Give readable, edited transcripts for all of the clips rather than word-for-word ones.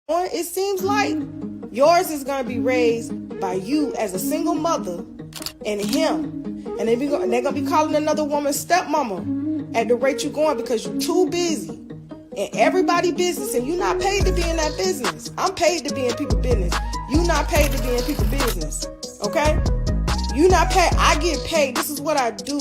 It seems like yours is going to be raised by you as a single mother and him. And they're going to be calling another woman stepmama at the rate you're going because you're too busy. And everybody business, and you're not paid to be in that business. I'm paid to be in people's business. You're not paid to be in people's business. Okay? You not paid. I get paid. This is what I do.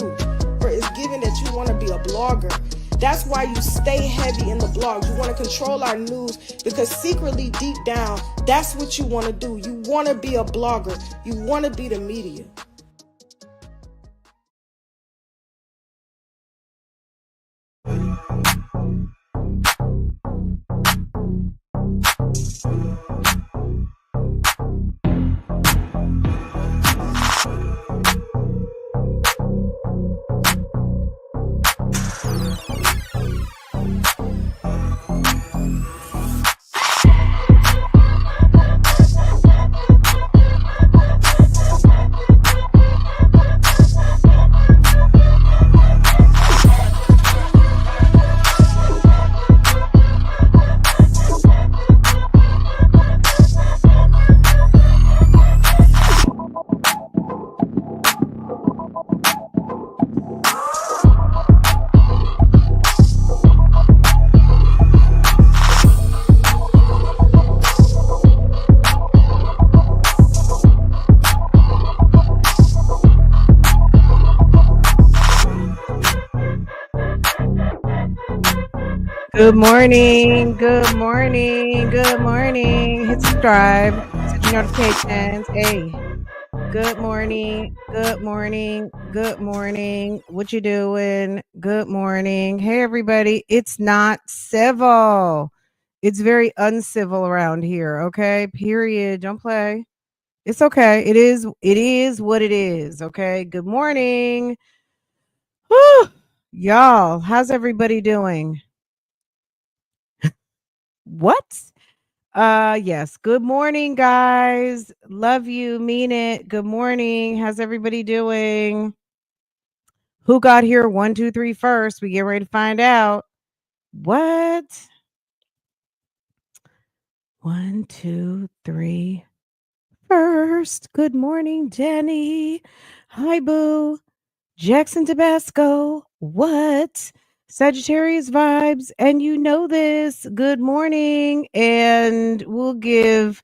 It's given that you want to be a blogger. That's why you stay heavy in the blogs. You want to control our news because secretly, deep down, that's what you want to do. You want to be a blogger. You want to be the media. Good morning, good morning, good morning. Hit subscribe, set your notifications. Hey, good morning, good morning, good morning. What you doing? Good morning. Hey, everybody. It's not civil. It's very uncivil around here, okay? Period. Don't play. It's okay. It is what it is, okay? Good morning. Whew. Y'all, how's everybody doing? What? Yes. Good morning, guys. Love you. Mean it. Good morning. How's everybody doing? Who got here? 1, 2, 3 first. We get ready to find out. What? 1, 2, 3 first. Good morning, Jenny. Hi, Boo. Jackson Tabasco. What? Sagittarius vibes. And you know this. Good morning. And we'll give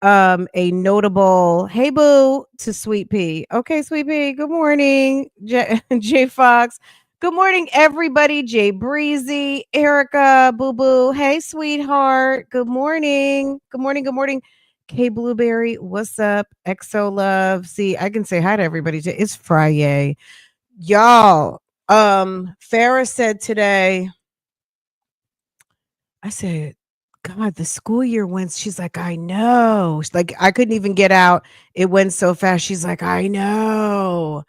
a notable hey boo to Sweet Pea. Okay, Sweet Pea, good morning. J Fox. Good morning, everybody. Jay Breezy, Erica, Boo Boo. Hey, sweetheart. Good morning. Good morning. Good morning. K Blueberry, what's up? Exo Love. See, I can say hi to everybody. It's Friday. Y'all. Farrah said today, I said, God, the school year went. She's like, I know. She's like, I couldn't even get out. It went so fast. She's like, I know.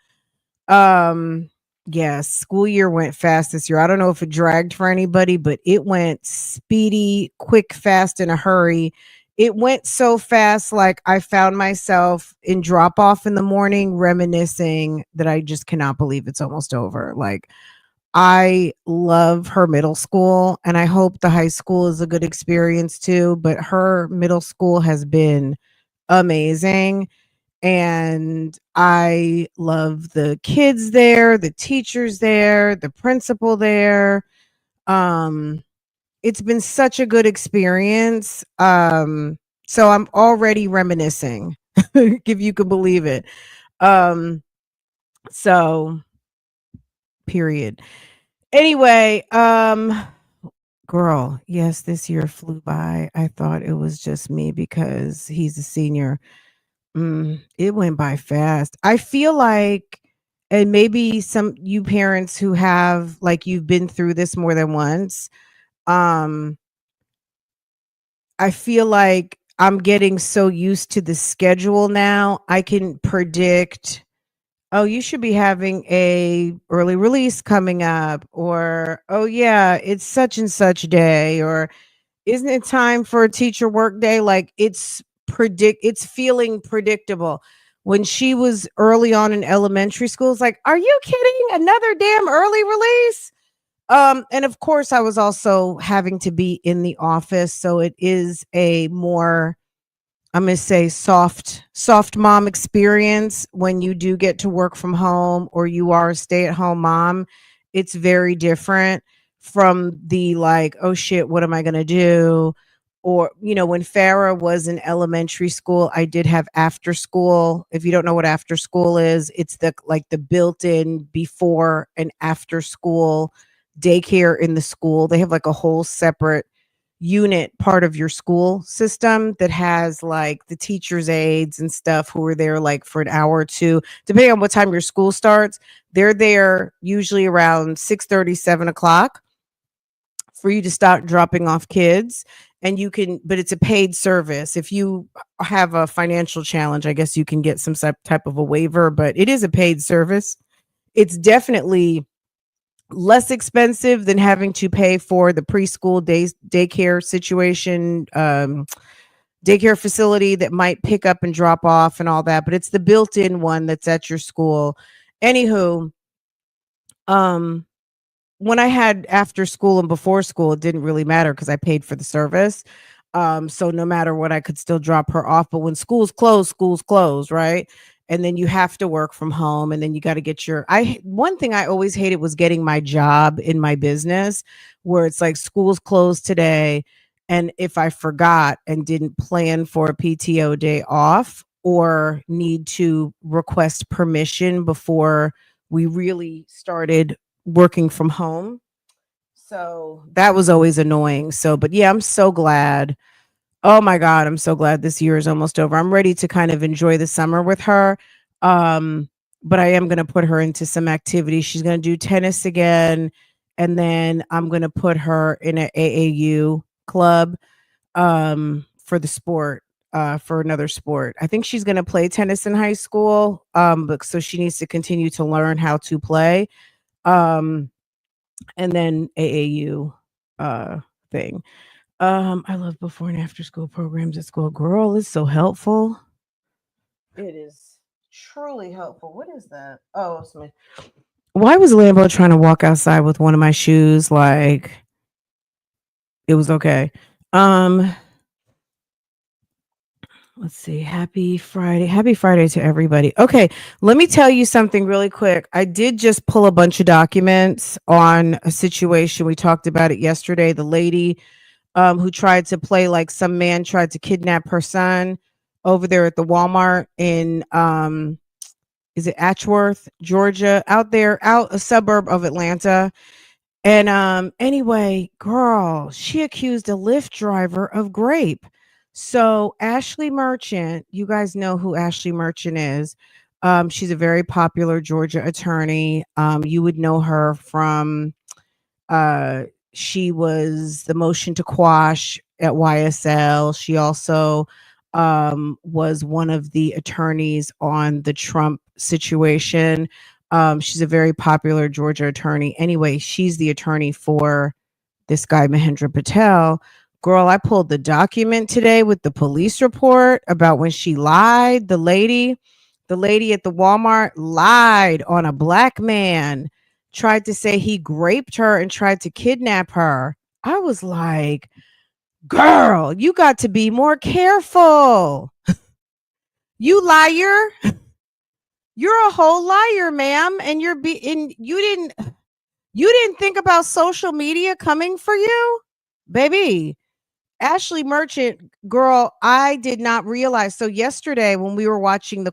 Yes, school year went fast this year. I don't know if it dragged for anybody, but it went speedy, quick, fast, in a hurry. It went so fast, like I found myself in drop off in the morning, reminiscing that I just cannot believe it's almost over. Like, I love her middle school, and I hope the high school is a good experience too, but her middle school has been amazing, and I love the kids there, the teachers there, the principal there. Um, it's been such a good experience. So I'm already reminiscing, if you could believe it. So period. Anyway, girl, yes, this year flew by. I thought it was just me because he's a senior. It went by fast. I feel like, and maybe some you parents who have, like, you've been through this more than once. Um, I feel like I'm getting so used to the schedule now. I can predict, oh, you should be having a early release coming up, or oh yeah, it's such and such day, or isn't it time for a teacher work day? Like, it's feeling predictable. When she was early on in elementary school, it's like, are you kidding? Another damn early release? And of course I was also having to be in the office, so it is a more, I'm going to say, soft mom experience when you do get to work from home or you are a stay-at-home mom. It's very different from the like, oh shit, what am I going to do? Or, when Farah was in elementary school, I did have after school. If you don't know what after school is, it's the built-in before and after school daycare in the school. They have like a whole separate unit part of your school system that has like the teachers aides and stuff who are there like for an hour or two depending on what time your school starts. They're there usually around 6:30, 7 o'clock for you to start dropping off kids. And you can, but it's a paid service. If you have a financial challenge, I guess you can get some type of a waiver, but it is a paid service. It's definitely less expensive than having to pay for the preschool daycare situation, daycare facility that might pick up and drop off and all that, but it's the built-in one that's at your school. Anywho, um when I had after school and before school, it didn't really matter because I paid for the service. So no matter what, I could still drop her off. But when school's closed, right? And then you have to work from home, and then you got to get one thing I always hated was getting my job in my business where it's like school's closed today. And if I forgot and didn't plan for a PTO day off or need to request permission before we really started working from home. So that was always annoying. So, but yeah, I'm so glad. Oh my God, I'm so glad this year is almost over. I'm ready to kind of enjoy the summer with her. But I am going to put her into some activity. She's going to do tennis again. And then I'm going to put her in an AAU club for the sport. For another sport. I think she's going to play tennis in high school. But so she needs to continue to learn how to play. Um, and then AAU thing. I love before and after school programs at school. Girl, it's so helpful. It is truly helpful. What is that? Oh, it's my. Why was Lambo trying to walk outside with one of my shoes? Like it was okay. Let's see. Happy Friday. Happy Friday to everybody. Okay, let me tell you something really quick. I did just pull a bunch of documents on a situation. We talked about it yesterday. The lady who tried to play like some man tried to kidnap her son over there at the Walmart in is it Atchworth, Georgia, out a suburb of Atlanta. And anyway, girl, she accused a Lyft driver of grape. So Ashley Merchant, you guys know who Ashley Merchant is. She's a very popular Georgia attorney. You would know her from uh she was the motion to quash at YSL. She also was one of the attorneys on the Trump situation. She's a very popular Georgia attorney. Anyway, she's the attorney for this guy, Mahendra Patel. Girl, I pulled the document today with the police report about when she lied. The lady at the Walmart lied on a black man, tried to say he raped her and tried to kidnap her. I was like, girl, you got to be more careful. You liar. You're a whole liar, ma'am. And you didn't think about social media coming for you? Baby, Ashley Merchant, girl, I did not realize. So yesterday when we were watching the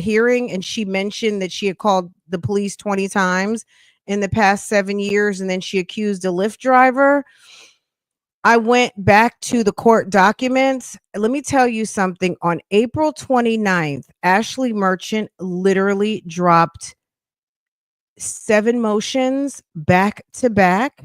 hearing, and she mentioned that she had called the police 20 times in the past 7 years, and then she accused a Lyft driver. I went back to the court documents. Let me tell you something. On April 29th, Ashley Merchant literally dropped 7 motions back to back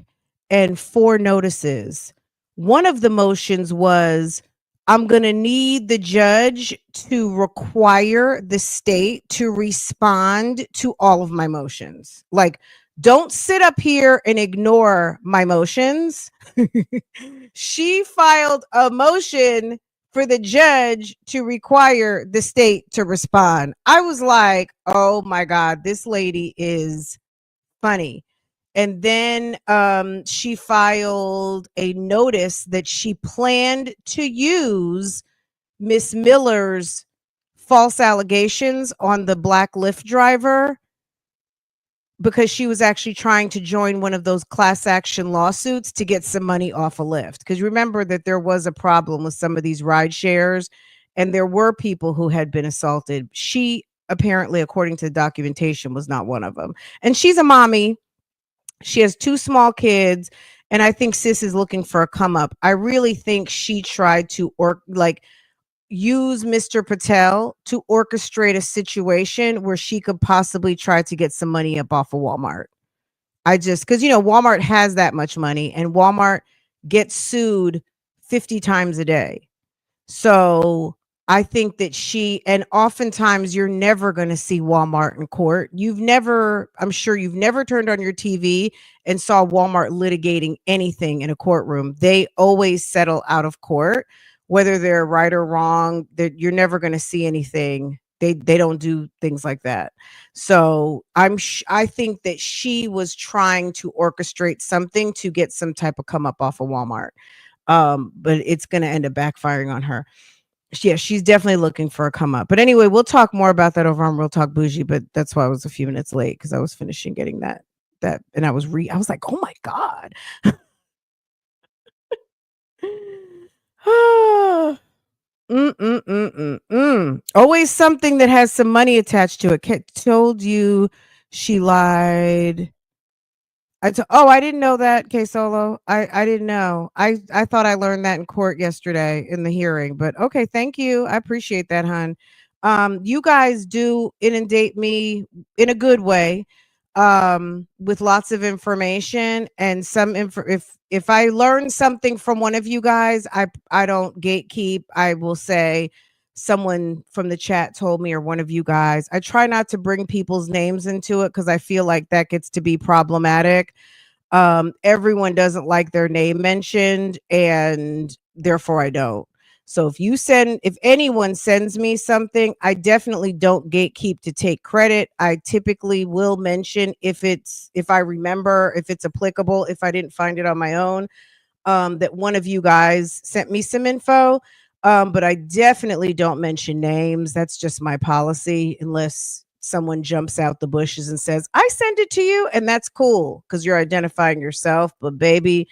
and 4 notices. One of the motions was, I'm going to need the judge to require the state to respond to all of my motions. Like, don't sit up here and ignore my motions. She filed a motion for the judge to require the state to respond. I was like, oh my God, this lady is funny. And then she filed a notice that she planned to use Miss Miller's false allegations on the black Lyft driver because she was actually trying to join one of those class action lawsuits to get some money off a Lyft. Because remember that there was a problem with some of these ride shares and there were people who had been assaulted. She apparently, according to the documentation, was not one of them. And she's a mommy. She has 2 small kids. And I think sis is looking for a come up. I really think she tried to use Mr. Patel to orchestrate a situation where she could possibly try to get some money up off of Walmart. Because, Walmart has that much money and Walmart gets sued 50 times a day. So I think that and oftentimes you're never going to see Walmart in court. I'm sure you've never turned on your TV and saw Walmart litigating anything in a courtroom. They always settle out of court, whether they're right or wrong. You're never going to see anything. They don't do things like that. So I think that she was trying to orchestrate something to get some type of come up off of Walmart. But it's going to end up backfiring on her. Yeah, she's definitely looking for a come up. But anyway, we'll talk more about that over on Real Talk Bougie. But that's why I was a few minutes late because I was finishing getting that, and I was like, oh my God. Always something that has some money attached to it. Told you she lied. I didn't know that, K Solo. I didn't know. I thought I learned that in court yesterday in the hearing. But okay, thank you. I appreciate that, hon. You guys do inundate me in a good way, with lots of information and some if I learn something from one of you guys, I don't gatekeep. I will say someone from the chat told me or one of you guys. I try not to bring people's names into it because I feel like that gets to be problematic. Everyone doesn't like their name mentioned and therefore I don't. So if anyone sends me something, I definitely don't gatekeep to take credit. I typically will mention if I remember, if it's applicable, if I didn't find it on my own, that one of you guys sent me some info. But I definitely don't mention names. That's just my policy unless someone jumps out the bushes and says, I sent it to you. And that's cool because you're identifying yourself. But baby,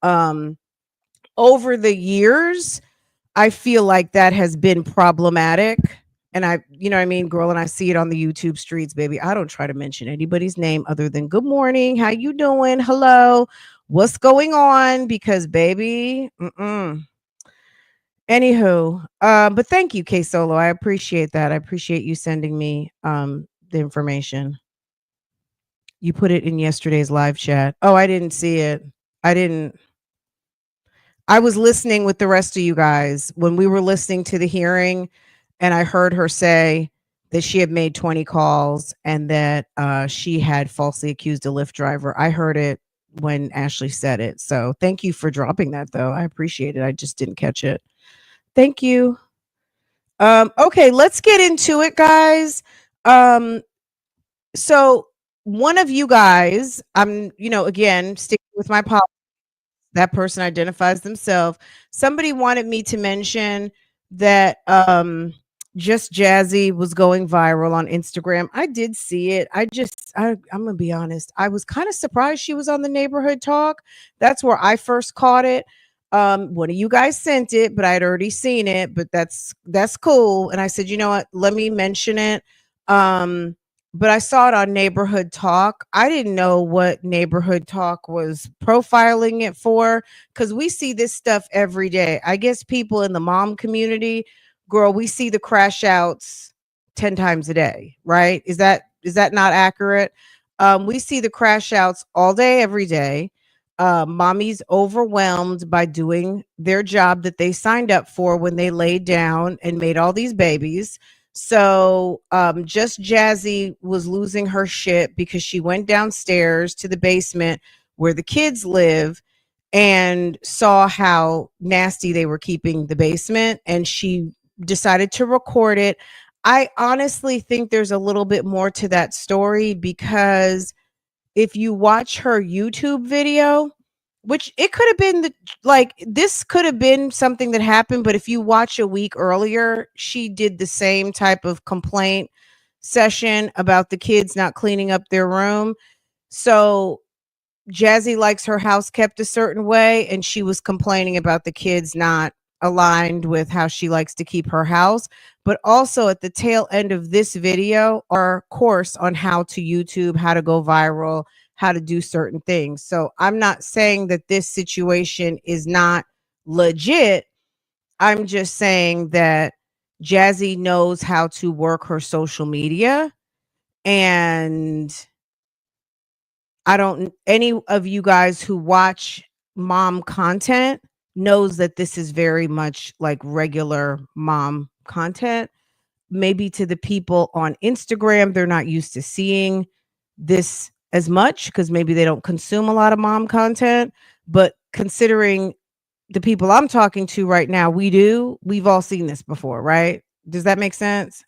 over the years, I feel like that has been problematic. And you know what I mean, girl, and I see it on the YouTube streets, baby. I don't try to mention anybody's name other than good morning. How you doing? Hello. What's going on? Because baby, Anywho, but thank you, K Solo. I appreciate that. I appreciate you sending me the information. You put it in yesterday's live chat. Oh, I didn't see it. I was listening with the rest of you guys when we were listening to the hearing, and I heard her say that she had made 20 calls and that she had falsely accused a Lyft driver. I heard it when Ashley said it. So thank you for dropping that, though. I appreciate it. I just didn't catch it. Thank you. Okay, let's get into it, guys. So one of you guys, I'm, again, sticking with my policy. That person identifies themselves. Somebody wanted me to mention that Just Jazzy was going viral on Instagram. I did see it. I'm gonna be honest. I was kind of surprised she was on the Neighborhood Talk. That's where I first caught it. One of you guys sent it, but I had already seen it. But that's cool. And I said, you know what? Let me mention it. But I saw it on Neighborhood Talk. I didn't know what Neighborhood Talk was profiling it for because we see this stuff every day. I guess people in the mom community, girl, we see the crash outs 10 times a day, right? Is that not accurate? We see the crash outs all day, every day. Mommy's overwhelmed by doing their job that they signed up for when they laid down and made all these babies. So Just Jazzy was losing her shit because she went downstairs to the basement where the kids live and saw how nasty they were keeping the basement, and she decided to record it. I honestly think there's a little bit more to that story because if you watch her YouTube video, which it could have been like this could have been something that happened, but if you watch a week earlier, she did the same type of complaint session about the kids not cleaning up their room. So Jazzy likes her house kept a certain way, and she was complaining about the kids not aligned with how she likes to keep her house. But also at the tail end of this video, our course on how to YouTube, how to go viral, how to do certain things. So I'm not saying that this situation is not legit. I'm just saying that Jazzy knows how to work her social media, and I don't any of you guys who watch mom content knows that this is very much like regular mom content. Maybe to the people on Instagram, they're not used to seeing this as much because maybe they don't consume a lot of mom content. But considering the people I'm talking to right now, we do. We've all seen this before, right? Does that make sense?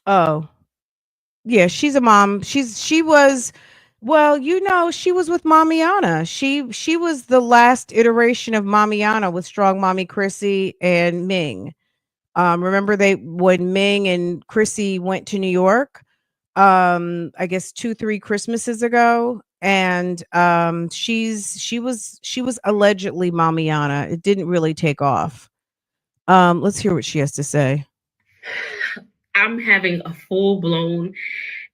Oh, yeah, she's a mom. She was well, she was with Mamiana. She was the last iteration of Mamiana with Strong Mommy Chrissy and Ming. Remember they when Ming and Chrissy went to New York, I guess 2, 3 Christmases ago. And she was allegedly Mamiana. It didn't really take off. Let's hear what she has to say. I'm having a full blown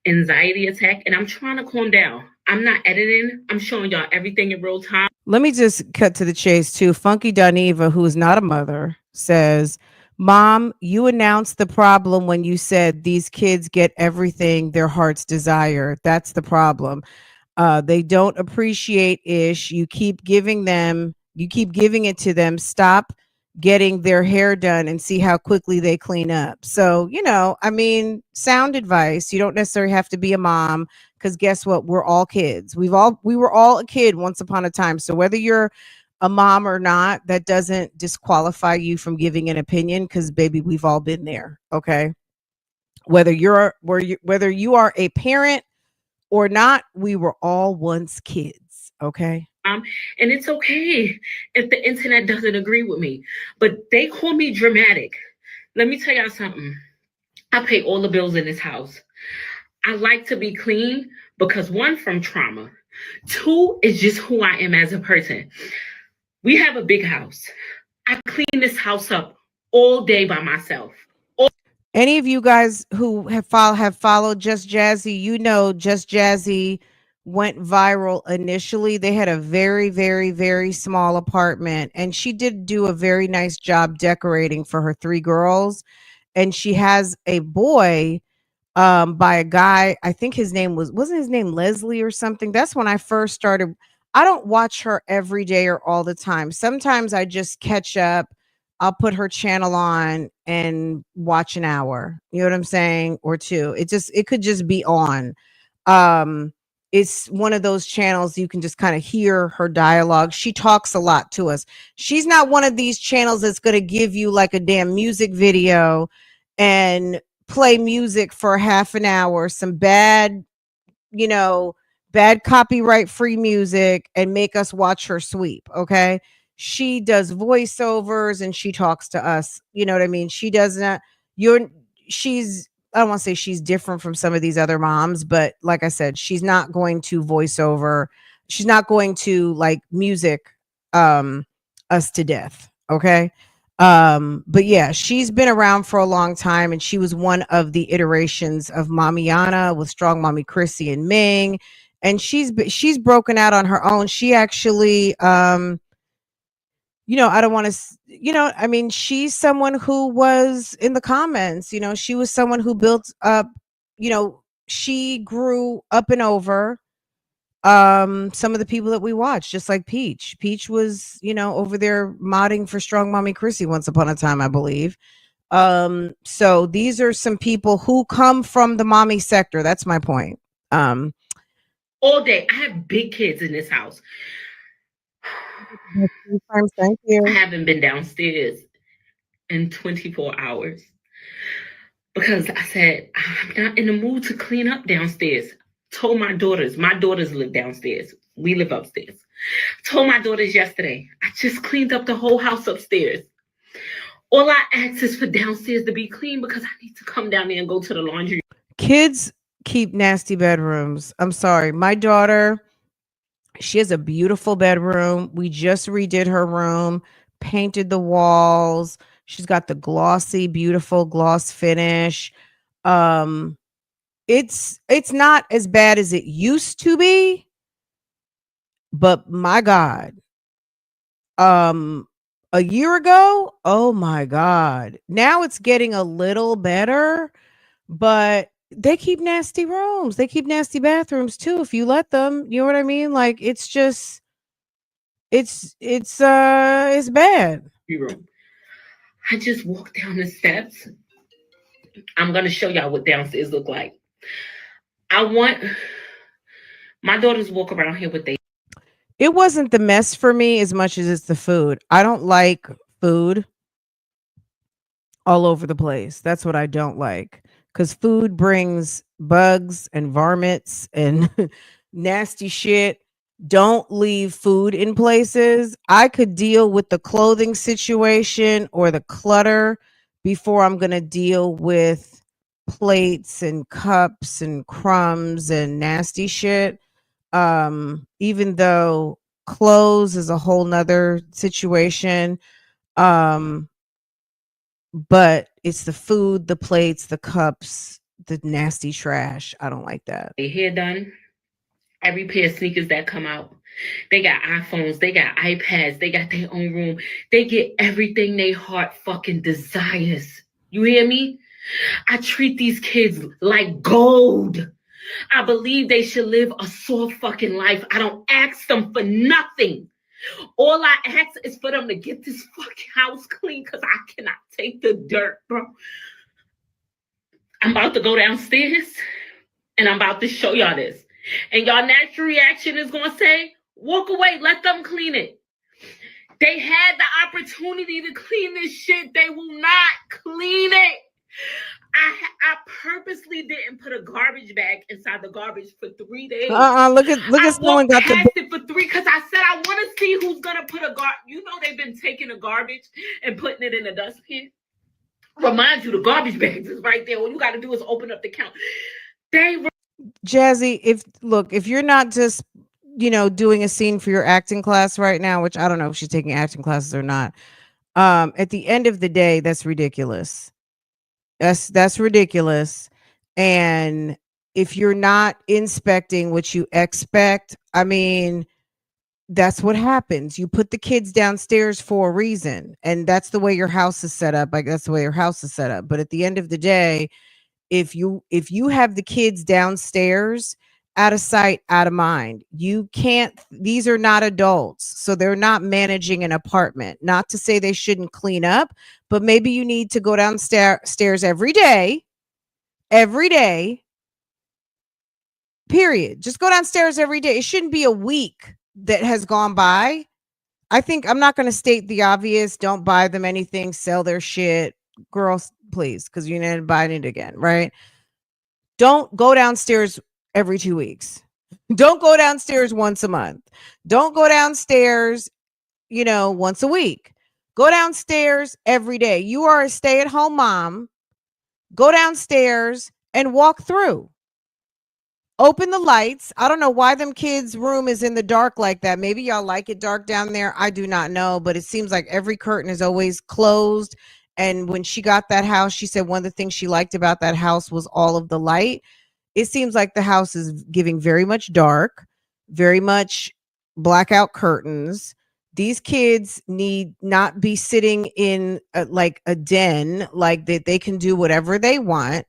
anxiety attack and I'm trying to calm down. I'm not editing, I'm showing y'all everything in real time. Let me just cut to the chase too. Funky Daniva, who is not a mother, says, Mom, you announced the problem when you said these kids get everything their hearts desire. That's the problem. They don't appreciate ish. You keep giving it to them. Stop getting their hair done and see how quickly they clean up. So, I mean, sound advice. You don't necessarily have to be a mom because guess what? We're all kids. We were all a kid once upon a time. So whether you're a mom or not, that doesn't disqualify you from giving an opinion because baby, we've all been there. Okay. Whether you are a parent or not, we were all once kids. Okay. And it's okay if the internet doesn't agree with me, but they call me dramatic. Let me tell y'all something. I pay all the bills in this house. I like to be clean because one, from trauma. Two, is just who I am as a person. We have a big house. I clean this house up all day by myself. Any of you guys who have followed Just Jazzy, Just Jazzy went viral initially. They had a very, very, very small apartment, and she did do a very nice job decorating for her 3 girls. And she has a boy by a guy. I think his name wasn't his name Leslie or something. That's when I first started. I don't watch her every day or all the time. Sometimes I just catch up. I'll put her channel on and watch an hour. You know what I'm saying? Or two. It could just be on. Um it's one of those channels you can just kind of hear her dialogue. She talks a lot to us. She's not one of these channels that's going to give you like a damn music video and play music for half an hour, some you know, bad copyright free music and make us watch her sweep. Okay. She does voiceovers and she talks to us. You know what I mean? She doesn't, you're, she's, I don't want to say she's different from some of these other moms, but like I said, she's not going to voice over. She's not going to like music um us to death. Okay. But yeah, she's been around for a long time and she was one of the iterations of Mamiana with Strong Mommy Chrissy and Ming. And she's broken out on her own. She actually I don't want to I mean, she's someone who was in the comments. She was someone who built up, she grew up and over some of the people that we watch, just like Peach was, over there modding for Strong Mommy Chrissy once upon a time, I believe. So these are some people who come from the mommy sector. That's my point. All day. I have big kids in this house. Thank you. I haven't been downstairs in 24 hours. because I said, I'm not in the mood to clean up downstairs. Told my daughters live downstairs. We live upstairs. Told my daughters yesterday, I just cleaned up the whole house upstairs. All I ask is for downstairs to be clean because I need to come down there and go to the laundry. Kids keep nasty bedrooms. I'm sorry. My daughter, she has a beautiful bedroom. We just redid her room, painted the walls. She's got the glossy, beautiful gloss finish. Um, it's not as bad as it used to be, but my God. A year ago, oh my God. Now it's getting a little better, but they keep nasty rooms. They keep nasty bathrooms too if you let them. You know what I mean? Like it's just it's bad. Room. I just walked down the steps. I'm gonna show y'all what downstairs look like. I want my daughters walk around here with It wasn't the mess for me as much as it's the food. I don't like food all over the place. That's what I don't like. Because food brings bugs and varmints and nasty shit. Don't leave food in places. I could deal with the clothing situation or the clutter before I'm going to deal with plates and cups and crumbs and nasty shit. Even though clothes is a whole nother situation. But it's the food, the plates, the cups, the nasty trash. I don't like that. their hair done. Every pair of sneakers that come out. They got iPhones, they got iPads, they got their own room. They get everything they heart fucking desires. You hear me? I treat these kids like gold. I believe they should live a soft fucking life. I don't ask them for nothing. All I ask is for them to get this fucking house clean because I cannot take the dirt, bro. I'm about to go downstairs and I'm about to show y'all this. And y'all natural reaction is going to say, walk away, let them clean it. They had the opportunity to clean this shit. They will not clean it. I purposely didn't put a garbage bag inside the garbage for 3 days. Look at someone got past it for 3 because I said I want to see who's gonna put a You know they've been taking the garbage and putting it in the dustbin. Remind you, the garbage bags is right there. All you got to do is open up the count. Jazzy, if you're not just doing a scene for your acting class right now, which I don't know if she's taking acting classes or not. At the end of the day, that's ridiculous. That's ridiculous. And if you're not inspecting what you expect, I mean, that's what happens. You put the kids downstairs for a reason, and that's the way your house is set up. Like that's the way your house is set up. But at the end of the day, if you have the kids downstairs, out of sight, out of mind, you can't. These are not adults, so they're not managing an apartment. Not to say they shouldn't clean up, but maybe you need to go downstairs every day. Period. Just go downstairs every day. It shouldn't be a week that has gone by. I think I'm not going to state the obvious. Don't buy them anything. Sell their shit, girls, please, because you're not buying it again, right? Don't go downstairs every 2 weeks. Don't go downstairs once a month. Don't go downstairs, once a week. Go downstairs every day. You are a stay-at-home mom. Go downstairs and walk through. Open the lights. I don't know why them kids' room is in the dark like that. Maybe y'all like it dark down there. I do not know, but it seems like every curtain is always closed. And when she got that house, she said one of the things she liked about that house was all of the light. It seems like the house is giving very much dark, very much blackout curtains. These kids need not be sitting in like a den, like that they can do whatever they want.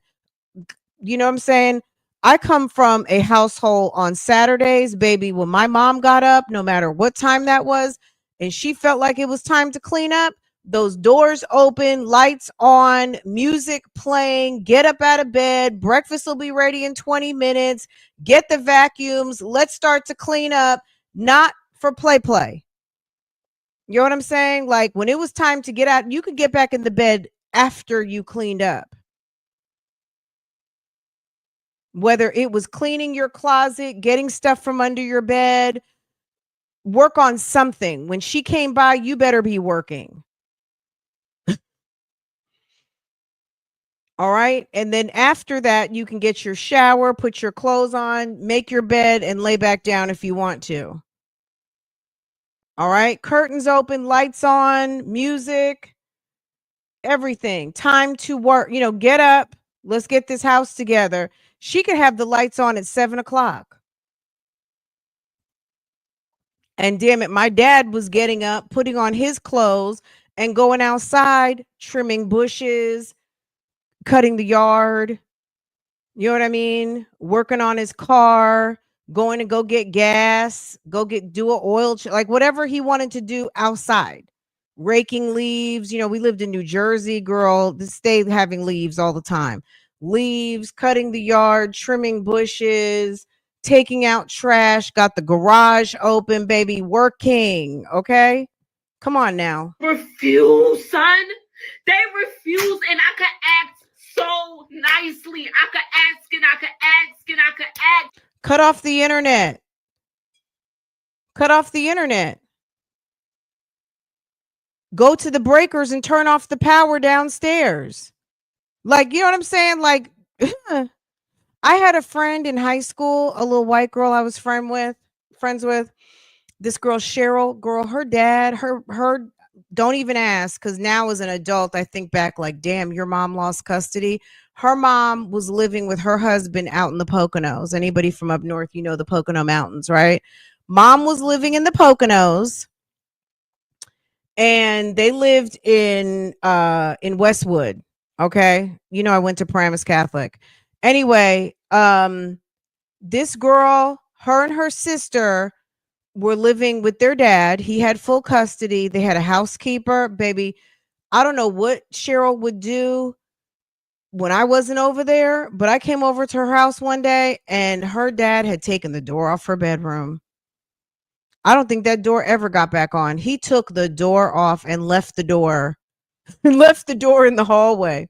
You know what I'm saying? I come from a household on Saturdays, baby, when my mom got up, no matter what time that was, and she felt like it was time to clean up, those doors open, lights on, music playing, get up out of bed, breakfast will be ready in 20 minutes, get the vacuums, let's start to clean up, not for play. You know what I'm saying? Like when it was time to get out, you could get back in the bed after you cleaned up. Whether it was cleaning your closet, getting stuff from under your bed, work on something. When she came by, you better be working. All right. And then after that, you can get your shower, put your clothes on, make your bed, and lay back down if you want to. All right. Curtains open, lights on, music, everything. Time to work. You know, get up. Let's get this house together. She could have the lights on at 7 o'clock. And damn it, my dad was getting up, putting on his clothes, and going outside, trimming bushes, cutting the yard. You know what I mean? Working on his car, going to go get gas, do a oil, like whatever he wanted to do outside. Raking leaves. You know, we lived in New Jersey, girl. Stayed having leaves all the time. Leaves, cutting the yard, trimming bushes, taking out trash, got the garage open, baby, working. Okay. Come on now. Refuse, son. They refuse, and I could act so nicely. I could ask and I could ask and I could ask. Cut off the internet. Cut off the internet. Go to the breakers and turn off the power downstairs. Like, you know what I'm saying? Like, I had a friend in high school, a little white girl I was friends with. This girl, Cheryl, girl, her dad, her, don't even ask, because now as an adult, I think back like, damn, your mom lost custody. Her mom was living with her husband out in the Poconos. Anybody from up north, you know the Pocono Mountains, right? Mom was living in the Poconos, and they lived in Westwood. Okay. You know, I went to Paramus Catholic. Anyway, this girl, her and her sister were living with their dad. He had full custody. They had a housekeeper, baby. I don't know what Cheryl would do when I wasn't over there, but I came over to her house one day and her dad had taken the door off her bedroom. I don't think that door ever got back on. He took the door off and left the door in the hallway.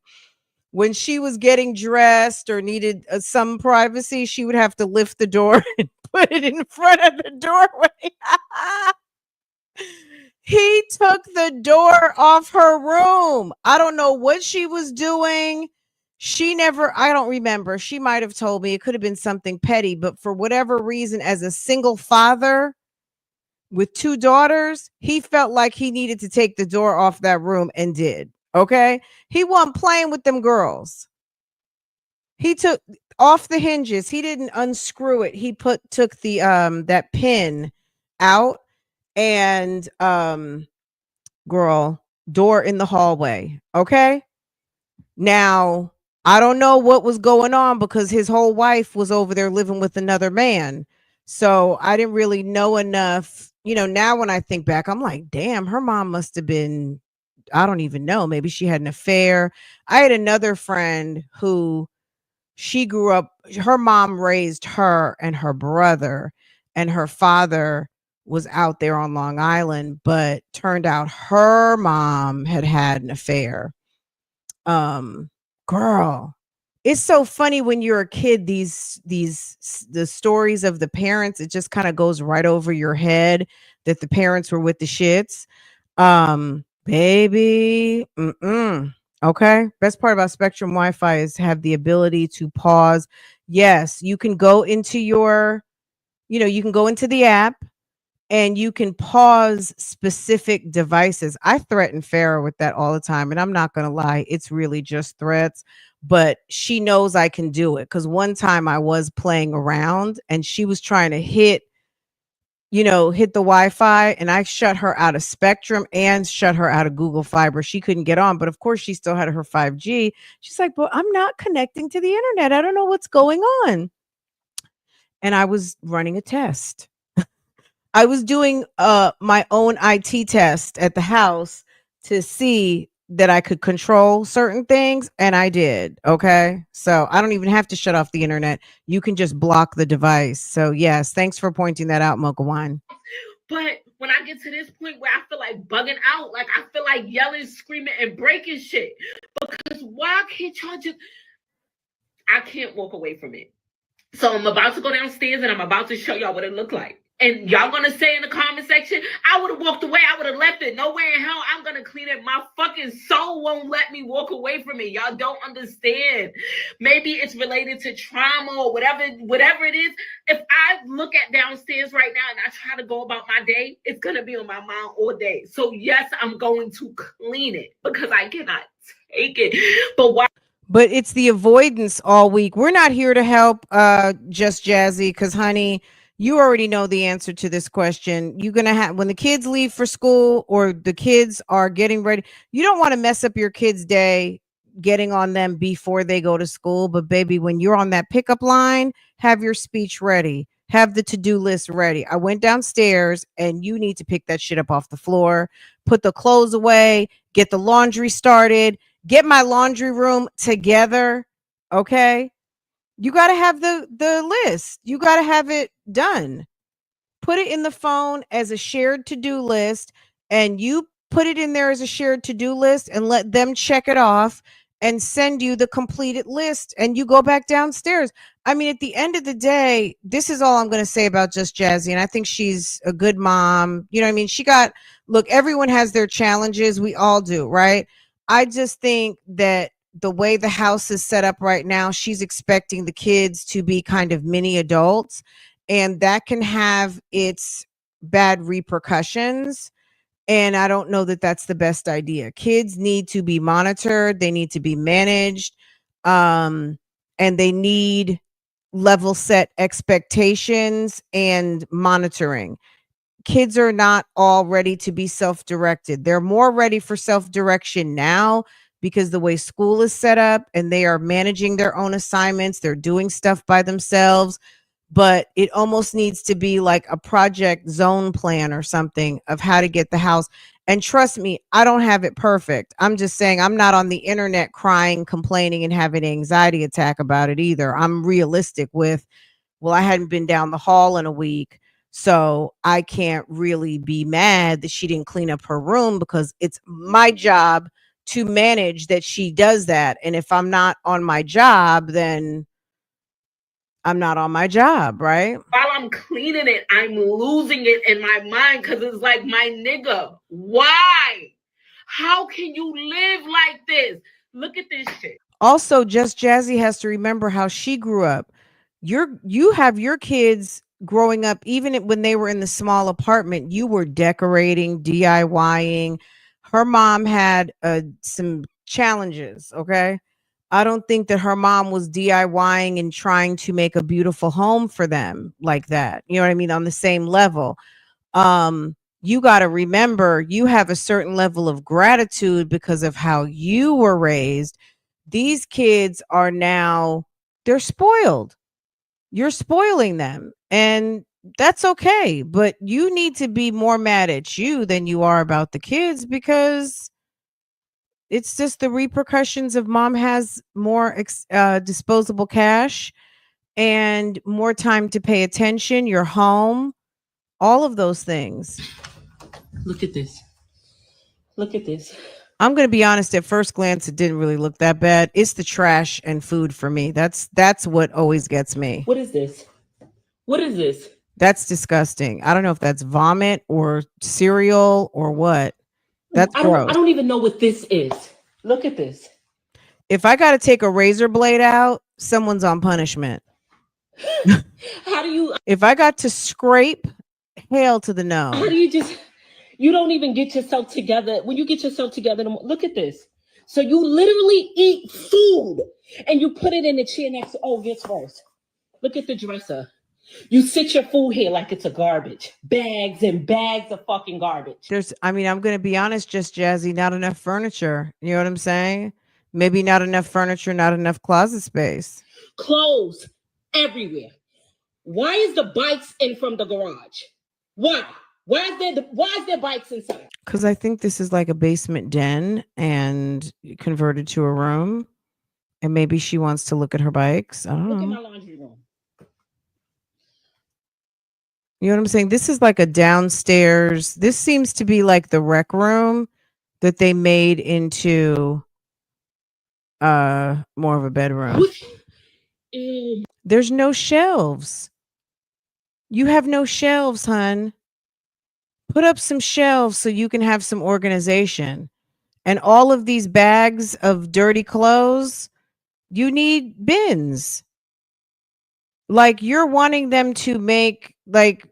When she was getting dressed or needed some privacy, she would have to lift the door and put it in front of the doorway. He took the door off her room. I don't know what she was doing. I don't remember. She might have told me. It could have been something petty, but for whatever reason, as a single father with 2 daughters, he felt like he needed to take the door off that room and did. Okay. He wasn't playing with them girls. He took off the hinges. He didn't unscrew it. He took the that pin out and girl, door in the hallway. Okay. Now, I don't know what was going on because his whole wife was over there living with another man. So I didn't really know enough. You know, now when I think back, I'm like, damn, her mom must have been, I don't even know. Maybe she had an affair. I had another friend who she grew up, her mom raised her and her brother, and her father was out there on Long Island, but turned out her mom had an affair. Girl, it's so funny when you're a kid, the stories of the parents, it just kind of goes right over your head that the parents were with the shits. Baby, okay. Best part about Spectrum Wi-Fi is have the ability to pause. Yes, you can go into you can go into the app and you can pause specific devices. I threaten Farrah with that all the time. And I'm not going to lie, it's really just threats, but she knows I can do it. Because one time I was playing around and she was trying to hit the Wi-Fi, and I shut her out of Spectrum and shut her out of Google Fiber. She couldn't get on, but of course she still had her 5G. She's like, but I'm not connecting to the internet. I don't know what's going on. And I was running a test. I was doing my own IT test at the house to see that I could control certain things, and I did. Okay. So I don't even have to shut off the internet. You can just block the device. So yes, thanks for pointing that out, Mocha Wine. But when I get to this point where I feel like bugging out, like I feel like yelling, screaming, and breaking shit, because why can't y'all just, I can't walk away from it. So I'm about to go downstairs and I'm about to show y'all what it looked like. And y'all gonna say in the comment section, I would have walked away. I would have left it. Nowhere in hell I'm gonna clean it. My fucking soul won't let me walk away from it. Y'all don't understand. Maybe it's related to trauma or whatever it is. If I look at downstairs right now and I try to go about my day, it's gonna be on my mind all day. So yes, I'm going to clean it because I cannot take it. But why? But it's the avoidance all week. We're not here to help Just Jazzy, because honey, you already know the answer to this question. You're gonna have, when the kids leave for school or the kids are getting ready, you don't want to mess up your kids' day getting on them before they go to school. But baby, when you're on that pickup line, have your speech ready. Have the to-do list ready. I went downstairs and you need to pick that shit up off the floor, put the clothes away, get the laundry started, get my laundry room together. Okay. You got to have the list. You got to have it done. Put it in the phone as a shared to-do list, and you put it in there as a shared to-do list and let them check it off and send you the completed list, and you go back downstairs. I mean, at the end of the day, this is all I'm going to say about Just Jazzy. And I think she's a good mom. You know what I mean? Look, everyone has their challenges. We all do, right? I just think that the way the house is set up right now, she's expecting the kids to be kind of mini adults, and that can have its bad repercussions. And I don't know that that's the best idea. Kids need to be monitored, they need to be managed, and they need level set expectations and monitoring. Kids are not all ready to be self-directed. They're more ready for self-direction now because the way school is set up, and they are managing their own assignments, they're doing stuff by themselves. But it almost needs to be like a project zone plan or something of how to get the house. And trust me, I don't have it perfect. I'm just saying, I'm not on the internet crying, complaining, and having an anxiety attack about it either. I'm realistic with, well, I hadn't been down the hall in a week, so I can't really be mad that she didn't clean up her room, because it's my job to manage that she does that. And if I'm not on my job, then I'm not on my job, right? While I'm cleaning it, I'm losing it in my mind because it's like, my nigga, why? How can you live like this? Look at this shit. Also, Just Jazzy has to remember how she grew up. You have your kids growing up, even when they were in the small apartment, you were decorating, DIYing. Her mom had some challenges, okay? I don't think that her mom was DIYing and trying to make a beautiful home for them like that. You know what I mean? On the same level. You got to remember, you have a certain level of gratitude because of how you were raised. These kids are now, they're spoiled. You're spoiling them, and that's okay. But you need to be more mad at you than you are about the kids, because it's just the repercussions of mom has more disposable cash and more time to pay attention. You're home, all of those things. Look at this. Look at this. I'm going to be honest, at first glance, it didn't really look that bad. It's the trash and food for me. That's what always gets me. What is this? What is this? That's disgusting. I don't know if that's vomit or cereal or what. That's gross. I don't even know what this is. Look at this. If I got to take a razor blade out, someone's on punishment. How do you? If I got to scrape, hail to the no. How do you just? You don't even get yourself together. When you get yourself together, look at this. So you literally eat food and you put it in the chair next to, oh, this first. Look at the dresser. You sit your food here like it's a garbage. Bags and bags of fucking garbage. I'm going to be honest, Just Jazzy, not enough furniture. You know what I'm saying? Maybe not enough furniture, not enough closet space. Clothes everywhere. Why is the bikes in from the garage? Why? Why is there bikes inside? Because I think this is like a basement den and converted to a room. And maybe she wants to look at her bikes. I don't know. Look at my laundry room. You know what I'm saying? This is like a downstairs. This seems to be like the rec room that they made into more of a bedroom. There's no shelves. You have no shelves, hun. Put up some shelves so you can have some organization. And all of these bags of dirty clothes, you need bins. Like, you're wanting them to make, like,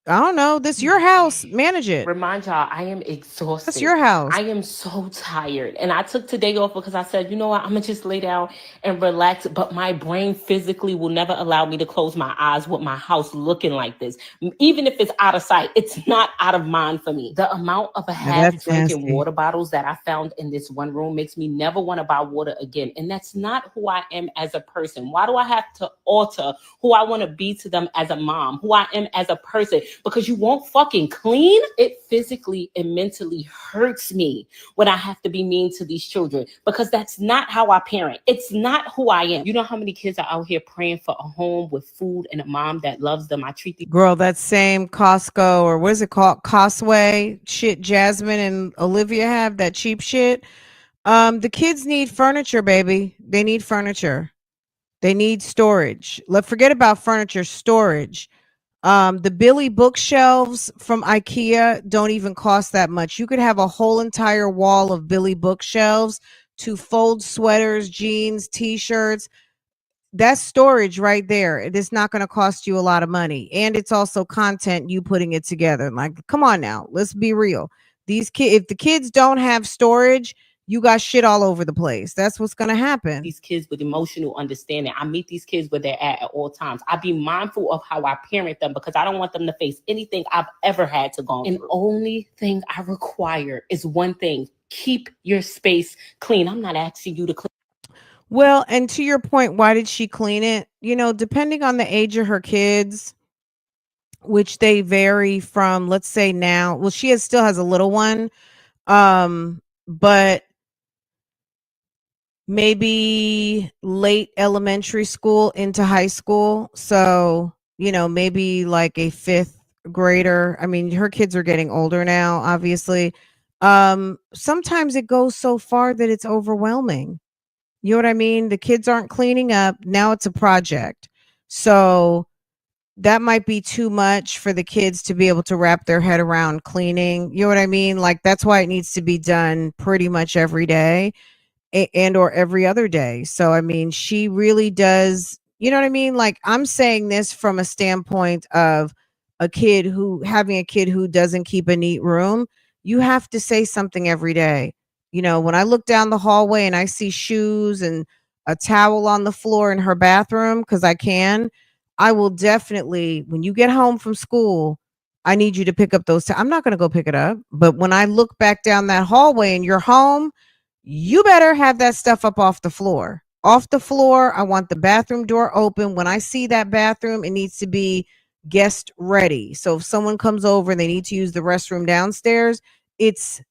I don't know, this your house, manage it. Remind y'all, I am exhausted. That's your house. I am so tired. And I took today off because I said, you know what, I'm going to just lay down and relax. But my brain physically will never allow me to close my eyes with my house looking like this. Even if it's out of sight, it's not out of mind for me. The amount of a half drinking water bottles that I found in this one room makes me never want to buy water again. And that's not who I am as a person. Why do I have to alter who I want to be to them as a mom, who I am as a person? Because you won't fucking clean? It physically and mentally hurts me when I have to be mean to these children, because that's not how I parent. It's not who I am. You know how many kids are out here praying for a home with food and a mom that loves them? I treat these girl, that same Costco, or what is it called, Costway shit Jasmine and Olivia have, that cheap shit. The kids need furniture, baby. They need furniture. They need storage. Forget about furniture, storage. The Billy bookshelves from IKEA don't even cost that much. You could have a whole entire wall of Billy bookshelves to fold sweaters, jeans, t-shirts. That's storage right there. It is not going to cost you a lot of money. And it's also content, you putting it together. Like, come on now, let's be real. These kids, if the kids don't have storage, you got shit all over the place. That's what's going to happen. These kids with emotional understanding. I meet these kids where they're at all times. I be mindful of how I parent them, because I don't want them to face anything I've ever had to go through. And only thing I require is one thing: keep your space clean. I'm not asking you to clean. Well, and to your point, why did she clean it? You know, depending on the age of her kids, which they vary from, let's say now, well, still has a little one. But maybe late elementary school into high school. So, you know, maybe like a fifth grader. I mean, her kids are getting older now, obviously. Sometimes it goes so far that it's overwhelming. You know what I mean? The kids aren't cleaning up. Now it's a project. So that might be too much for the kids to be able to wrap their head around cleaning. You know what I mean? Like, that's why it needs to be done pretty much every day and or every other day. So, I mean, she really does, you know what I mean? Like, I'm saying this from a standpoint of having a kid who doesn't keep a neat room. You have to say something every day. You know, when I look down the hallway and I see shoes and a towel on the floor in her bathroom, because I will definitely, when you get home from school, I need you to pick up those. I'm not going to go pick it up. But when I look back down that hallway and you're home, you better have that stuff up off the floor. Off the floor. I want the bathroom door open. When I see that bathroom, it needs to be guest ready. So if someone comes over and they need to use the restroom downstairs, it's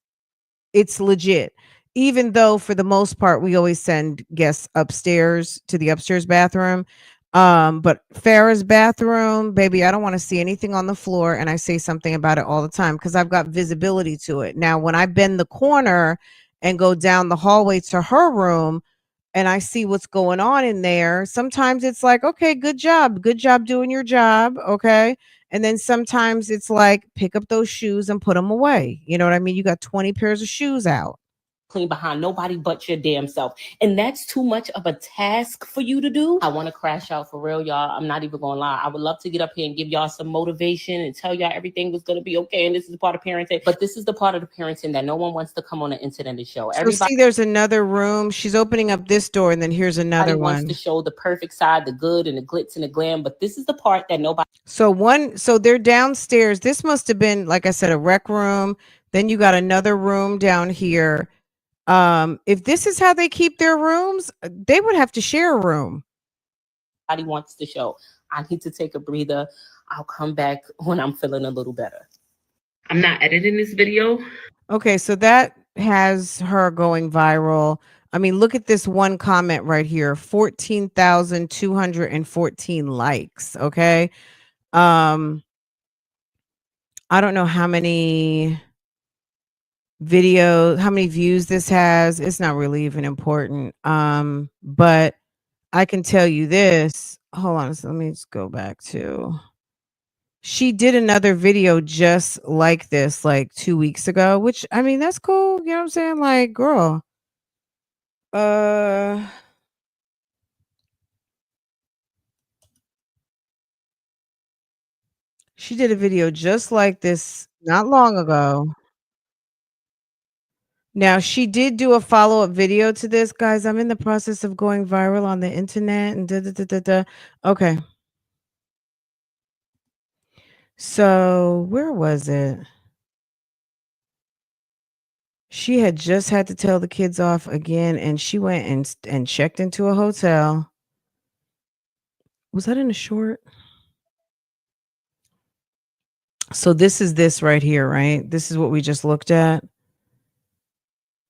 legit. Even though for the most part we always send guests upstairs to the upstairs bathroom. But Farrah's bathroom, baby, I don't want to see anything on the floor, and I say something about it all the time because I've got visibility to it. Now, when I bend the corner and go down the hallway to her room and I see what's going on in there, sometimes it's like, okay, good job doing your job, okay? And then sometimes it's like, pick up those shoes and put them away. You know what I mean? You got 20 pairs of shoes out. Clean behind nobody but your damn self. And that's too much of a task for you to do. I want to crash out for real, y'all. I'm not even gonna lie. I would love to get up here and give y'all some motivation and tell y'all everything was gonna be okay. And this is the part of parenting. But this is the part of the parenting that no one wants to come on the internet and show. So see, there's another room. She's opening up this door, and then here's another one. Wants to show the perfect side, the good and the glitz and the glam. But this is the part that nobody. So they're downstairs. This must have been, like I said, a rec room. Then you got another room down here. If this is how they keep their rooms, they would have to share a room. Nobody wants to show. I need to take a breather. I'll come back when I'm feeling a little better. I'm not editing this video. Okay, so that has her going viral. I mean, look at this one comment right here. 14,214 likes. Okay. I don't know how many views this has. It's not really even important. But I can tell you this. Hold on, so let me just go back to. She did another video just like this, like 2 weeks ago, which I mean, that's cool. You know what I'm saying? Like, girl. Uh She did a video just like this not long ago. Now, she did do a follow-up video to this. Guys, I'm in the process of going viral on the internet and da da da da da. Okay. So, where was it? She had just had to tell the kids off again, and she went and checked into a hotel. Was that in a short? So this is this right here, right? This is what we just looked at.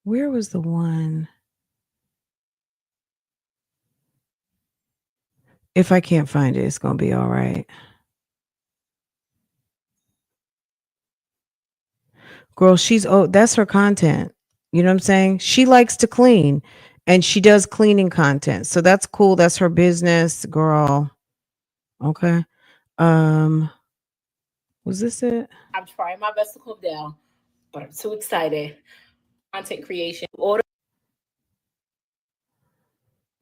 Where was the one? If I can't find it, it's going to be all right. Girl, that's her content. You know what I'm saying? She likes to clean and she does cleaning content. So that's cool. That's her business, girl. Okay. Was this it? I'm trying my best to calm down, but I'm too excited. Content creation.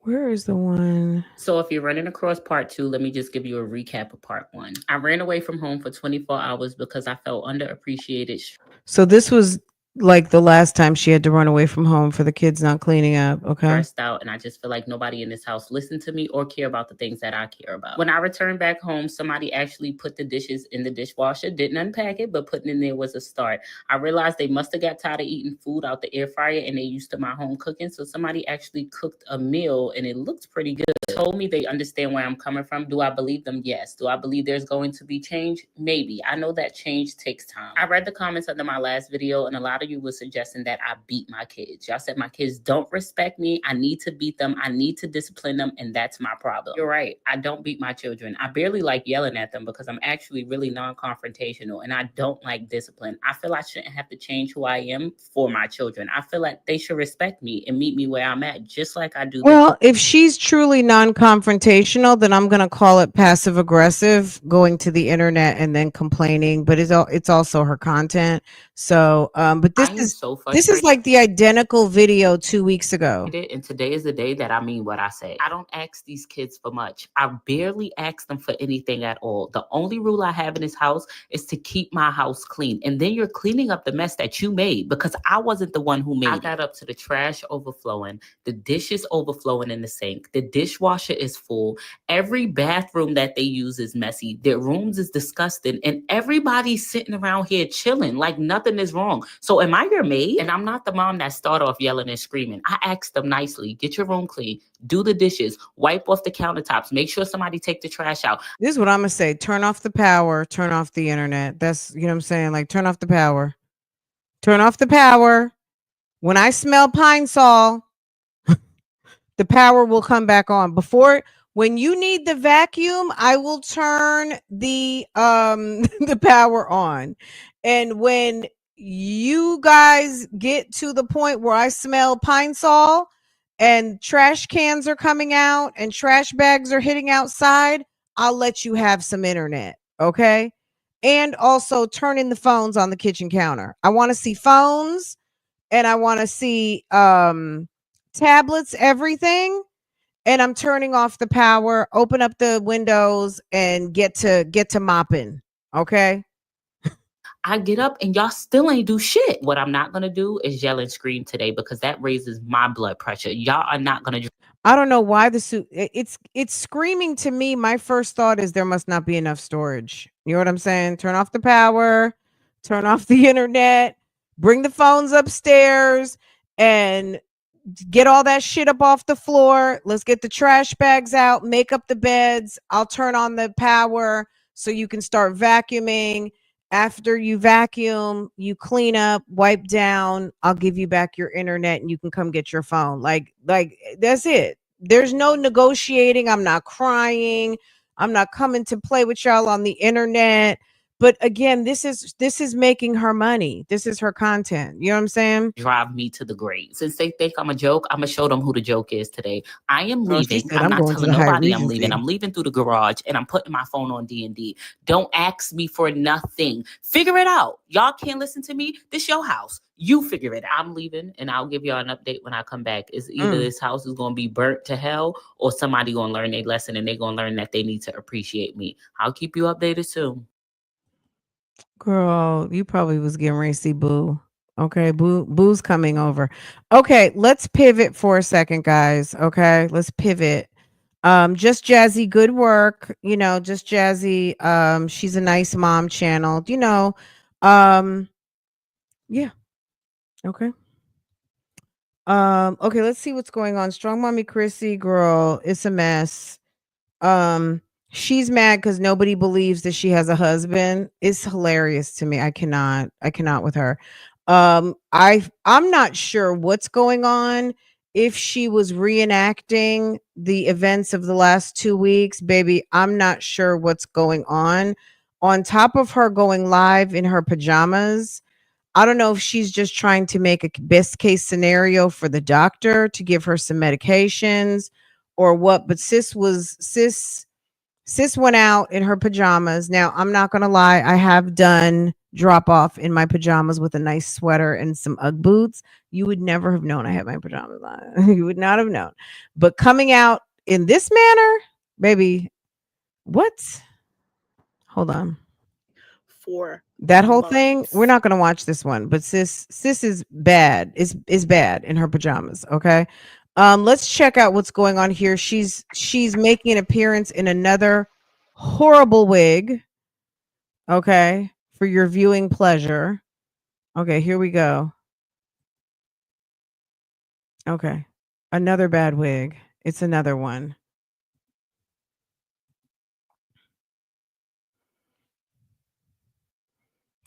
Where is the one? So if you're running across part 2, let me just give you a recap of part 1. I ran away from home for 24 hours because I felt underappreciated. So this was like the last time she had to run away from home for the kids not cleaning up. Okay. Stressed out, and I just feel like nobody in this house listened to me or care about the things that I care about. When I returned back home, somebody actually put the dishes in the dishwasher, didn't unpack it, but putting it in there was a start. I realized they must have got tired of eating food out the air fryer and they used to my home cooking. So somebody actually cooked a meal and it looked pretty good. Told me they understand where I'm coming from. Do I believe them? Yes. Do I believe there's going to be change? Maybe. I know that change takes time. I read the comments under my last video and a lot of you were suggesting that I beat my kids. Y'all said my kids don't respect me. I need to beat them. I need to discipline them, and that's my problem. You're right. I don't beat my children. I barely like yelling at them because I'm actually really non-confrontational and I don't like discipline. I feel I shouldn't have to change who I am for my children. I feel like they should respect me and meet me where I'm at, just like I do. Well, if she's truly non-confrontational, then I'm going to call it passive aggressive, going to the internet and then complaining, but it's also her content. So, but this is like the identical video 2 weeks ago. And today is the day that I mean what I say. I don't ask these kids for much. I barely ask them for anything at all. The only rule I have in this house is to keep my house clean. And then you're cleaning up the mess that you made because I wasn't the one who made it. I got up to the trash overflowing, the dishes overflowing in the sink. The dishwasher is full. Every bathroom that they use is messy. Their rooms is disgusting. And everybody's sitting around here chilling like nothing is wrong. So am I your maid? And I'm not the mom that start off yelling and screaming. I asked them nicely, get your room clean, do the dishes, wipe off the countertops, make sure somebody take the trash out. This is what I'm going to say. Turn off the power, turn off the internet. That's, you know what I'm saying? Like, turn off the power. Turn off the power. When I smell Pine Sol, the power will come back on. When you need the vacuum, I will turn the the power on. And when you guys get to the point where I smell Pine Sol and trash cans are coming out and trash bags are hitting outside, I'll let you have some internet, okay? And also turning the phones on the kitchen counter. I want to see phones and I want to see tablets, everything. And I'm turning off the power, open up the windows and get to mopping, okay? I get up and y'all still ain't do shit. What I'm not going to do is yell and scream today because that raises my blood pressure. Y'all are not going to. I don't know why it's screaming to me. My first thought is there must not be enough storage. You know what I'm saying? Turn off the power, turn off the internet, bring the phones upstairs and get all that shit up off the floor. Let's get the trash bags out, make up the beds. I'll turn on the power so you can start vacuuming. After you vacuum, you clean up, wipe down. I'll give you back your internet and you can come get your phone. Like that's it. There's no negotiating. I'm not crying. I'm not coming to play with y'all on the internet But again, this is making her money. This is her content. You know what I'm saying? Drive me to the grave. Since they think I'm a joke, I'm gonna show them who the joke is today. I am Oh, she leaving. said I'm I'm not going to telling the Hyatt nobody I'm leaving. Regency. I'm leaving through the garage, and I'm putting my phone on D&D. Don't ask me for nothing. Figure it out. Y'all can't listen to me. This your house. You figure it out. I'm leaving, and I'll give y'all an update when I come back. It's either this house is gonna be burnt to hell, or somebody gonna learn their lesson, and they gonna learn that they need to appreciate me. I'll keep you updated soon. Girl, you probably was getting ready to see Boo. Okay, Boo's coming over. Okay, let's pivot for a second, guys. Okay, let's pivot. Just Jazzy, good work. You know, just Jazzy. She's a nice mom channel. You know, yeah. Okay. Okay, let's see what's going on. Strong Mommy Chrissy, girl, it's a mess. Um, she's mad because nobody believes that she has a husband. It's hilarious to me. I cannot with her. I'm not sure what's going on. If she was reenacting the events of the last 2 weeks, baby, I'm not sure what's going on. On top of her going live in her pajamas, I don't know if she's just trying to make a best case scenario for the doctor to give her some medications or what, but sis went out in her pajamas. Now, I'm not going to lie, I have done drop off in my pajamas with a nice sweater and some Ugg boots. You would never have known I had my pajamas on. You would not have known. But coming out in this manner, baby, what? Hold on. For That whole thing, we're not going to watch this one, but sis is bad. Is bad in her pajamas, okay? Let's check out what's going on here. She's making an appearance in another horrible wig, okay, for your viewing pleasure. Okay, here we go. Okay. Another bad wig. It's another one.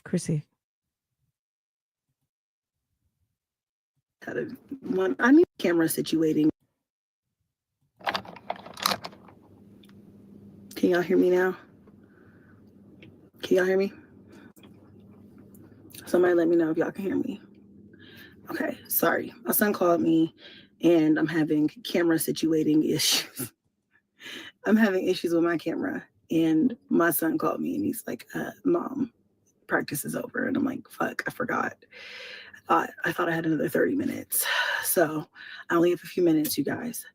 Chrissy. I need camera situating. Can y'all hear me now? Can y'all hear me? Somebody let me know if y'all can hear me. Okay, sorry. My son called me and I'm having camera situating issues. I'm having issues with my camera. And my son called me and he's like, Mom, practice is over. And I'm like, fuck, I forgot. I thought I had another 30 minutes. So I only have a few minutes, you guys.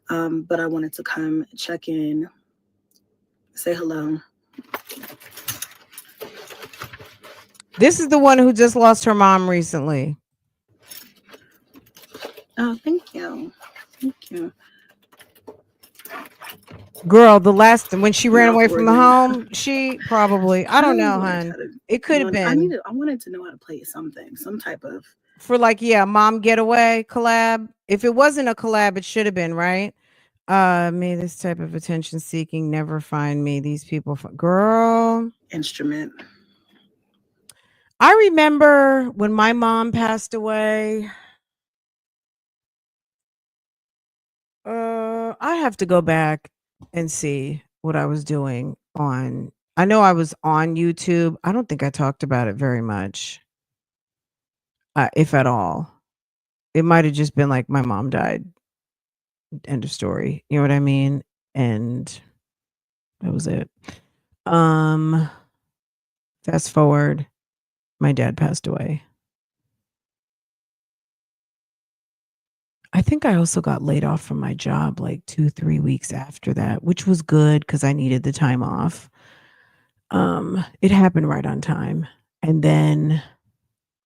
But I wanted to come check in, say hello. This is the one who just lost her mom recently. Oh, thank you. Thank you. Girl, the last when she ran away from the home, she probably, I don't know, hon. It could have been. I wanted to know how to play something, some type of For like, yeah, mom getaway collab. If it wasn't a collab, it should have been, right? May this type of attention seeking never find me. These people, girl. instrument. I remember when my mom passed away. I have to go back and see what I was doing on. I know I was on YouTube. I don't think I talked about it very much, if at all. It might have just been like my mom died. End of story. You know what I mean? And that was it. Fast forward, my dad passed away. I think I also got laid off from my job like 2-3 weeks after that, which was good because I needed the time off. It happened right on time. And then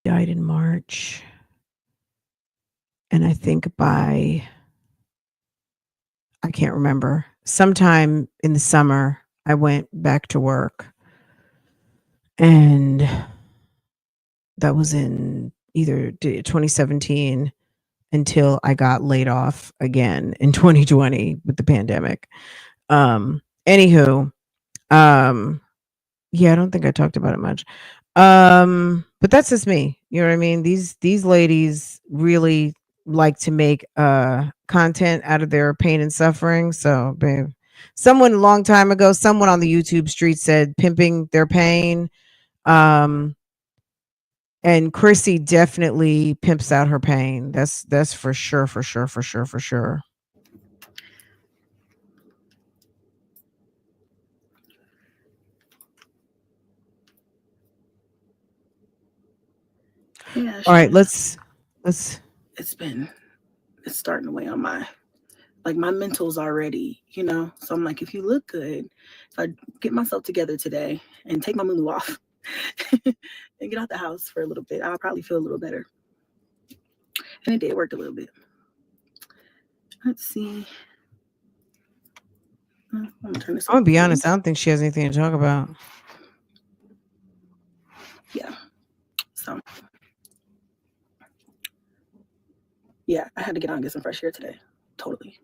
died in March. And I think I can't remember, sometime in the summer, I went back to work. And that was in either 2017 until I got laid off again in 2020 with the pandemic. Anywho, yeah, I don't think I talked about it much. But that's just me. You know what I mean? These ladies really like to make content out of their pain and suffering. So, babe, someone a long time ago, someone on the YouTube street said pimping their pain. And Chrissy definitely pimps out her pain. That's for sure, for sure, for sure, for sure. Yeah. All right, let's. It's starting to weigh on my mental's already, you know. So I'm like, if you look good, if I get myself together today and take my moo off and get out the house for a little bit, I'll probably feel a little better. And it did work a little bit. Let's see. I'm gonna be honest, I don't think she has anything to talk about. Yeah. So yeah, I had to get out and get some fresh air today. Totally.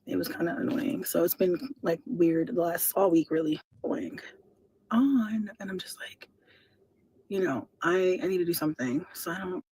It was kind of annoying. So it's been like weird the last all week, really annoying. And I'm just like, you know, I need to do something. So I don't.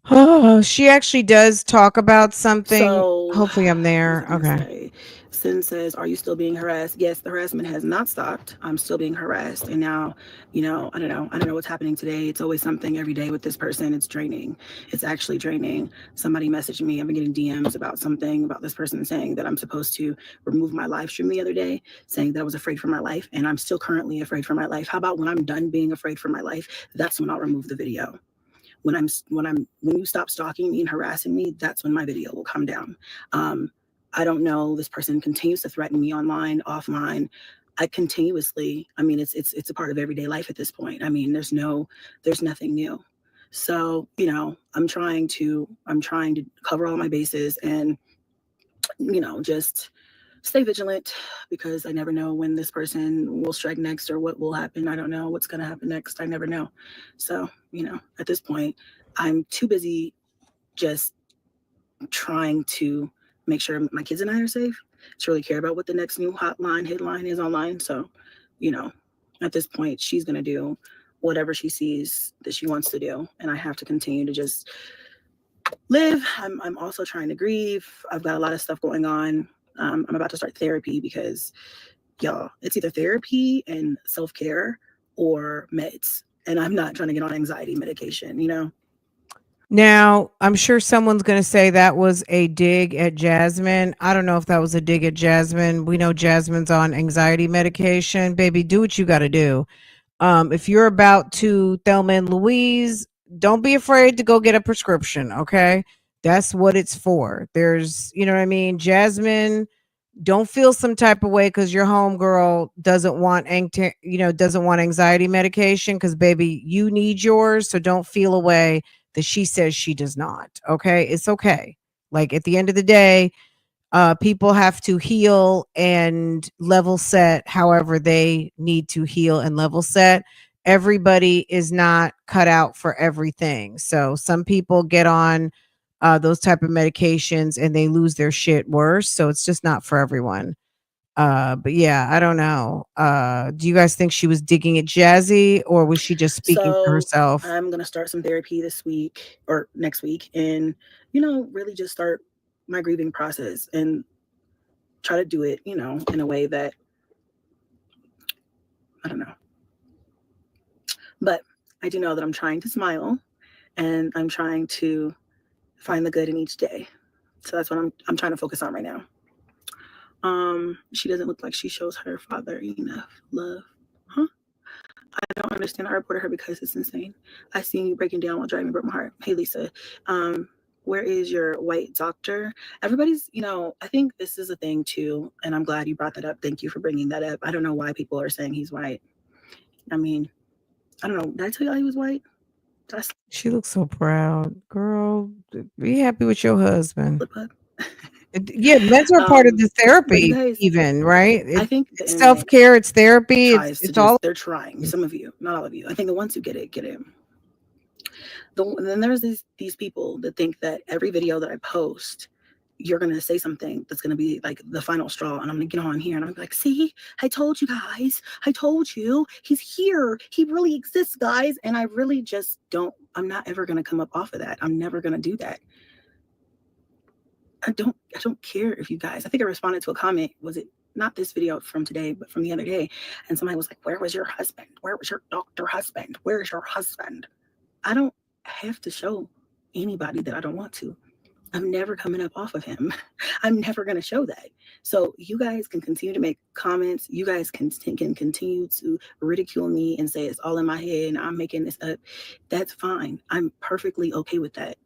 Oh, she actually does talk about something. So hopefully I'm there. Okay. Say? Sin says, are you still being harassed? Yes, the harassment has not stopped. I'm still being harassed. And now, you know, I don't know what's happening today. It's always something every day with this person. It's draining. It's actually draining. Somebody messaged me. I've been getting DMs about something about this person saying that I'm supposed to remove my live stream the other day, saying that I was afraid for my life. And I'm still currently afraid for my life. How about when I'm done being afraid for my life, that's when I'll remove the video. When you stop stalking me and harassing me, that's when my video will come down. I don't know. This person continues to threaten me online, offline. It's a part of everyday life at this point. I mean, there's nothing new. So, you know, I'm trying to cover all my bases and, you know, just stay vigilant, because I never know when this person will strike next or what will happen. I don't know what's going to happen next. I never know. So, you know, at this point, I'm too busy just trying to make sure my kids and I are safe to really care about what the next new headline is online. So, you know, at this point, she's going to do whatever she sees that she wants to do. And I have to continue to just live. I'm also trying to grieve. I've got a lot of stuff going on. I'm about to start therapy because, y'all, it's either therapy and self-care or meds. And I'm not trying to get on anxiety medication, you know? Now, I'm sure someone's going to say that was a dig at Jasmine. I don't know if that was a dig at Jasmine. We know Jasmine's on anxiety medication. Baby, do what you got to do. If you're about to Thelma and Louise, don't be afraid to go get a prescription, okay? That's what it's for. There's, you know what I mean? Jasmine, don't feel some type of way because your homegirl doesn't want anxiety medication, because baby, you need yours. So don't feel a way that she says she does not. Okay. It's okay. Like at the end of the day, people have to heal and level set however they need to heal and level set. Everybody is not cut out for everything. So some people get on those type of medications and they lose their shit worse. So it's just not for everyone. But yeah, I don't know. Do you guys think she was digging at Jazzy, or was she just speaking for herself? I'm gonna start some therapy this week or next week, and you know, really just start my grieving process and try to do it, you know, in a way that I don't know. But I do know that I'm trying to smile and I'm trying to find the good in each day. So that's what I'm trying to focus on right now. She doesn't look like she shows her father enough love. Huh? I don't understand. I reported her because it's insane. I seen you breaking down while driving, broke my heart. Hey Lisa, where is your white doctor? Everybody's, you know, I think this is a thing too, and I'm glad you brought that up. Thank you for bringing that up. I don't know why people are saying he's white. I mean, I don't know. Did I tell y'all he was white? She looks so proud. Girl, be happy with your husband. Yeah, mental are part of the therapy, guys, even, right? I think it's self-care, it's therapy, it's all. They're trying. Some of you, not all of you. I think the ones who get it, get it. Then there's these people that think that every video that I post you're going to say something that's going to be like the final straw. And I'm going to get on here and I'm going to be like, see, I told you guys, I told you he's here. He really exists, guys. And I really just don't, I'm not ever going to come up off of that. I'm never going to do that. I don't care if you guys, I think I responded to a comment, was it not this video from today, but from the other day. And somebody was like, where was your husband? Where was your doctor husband? Where's your husband? I don't have to show anybody that I don't want to. I'm never coming up off of him. I'm never going to show that. So you guys can continue to make comments. You guys can continue to ridicule me and say it's all in my head and I'm making this up. That's fine. I'm perfectly okay with that.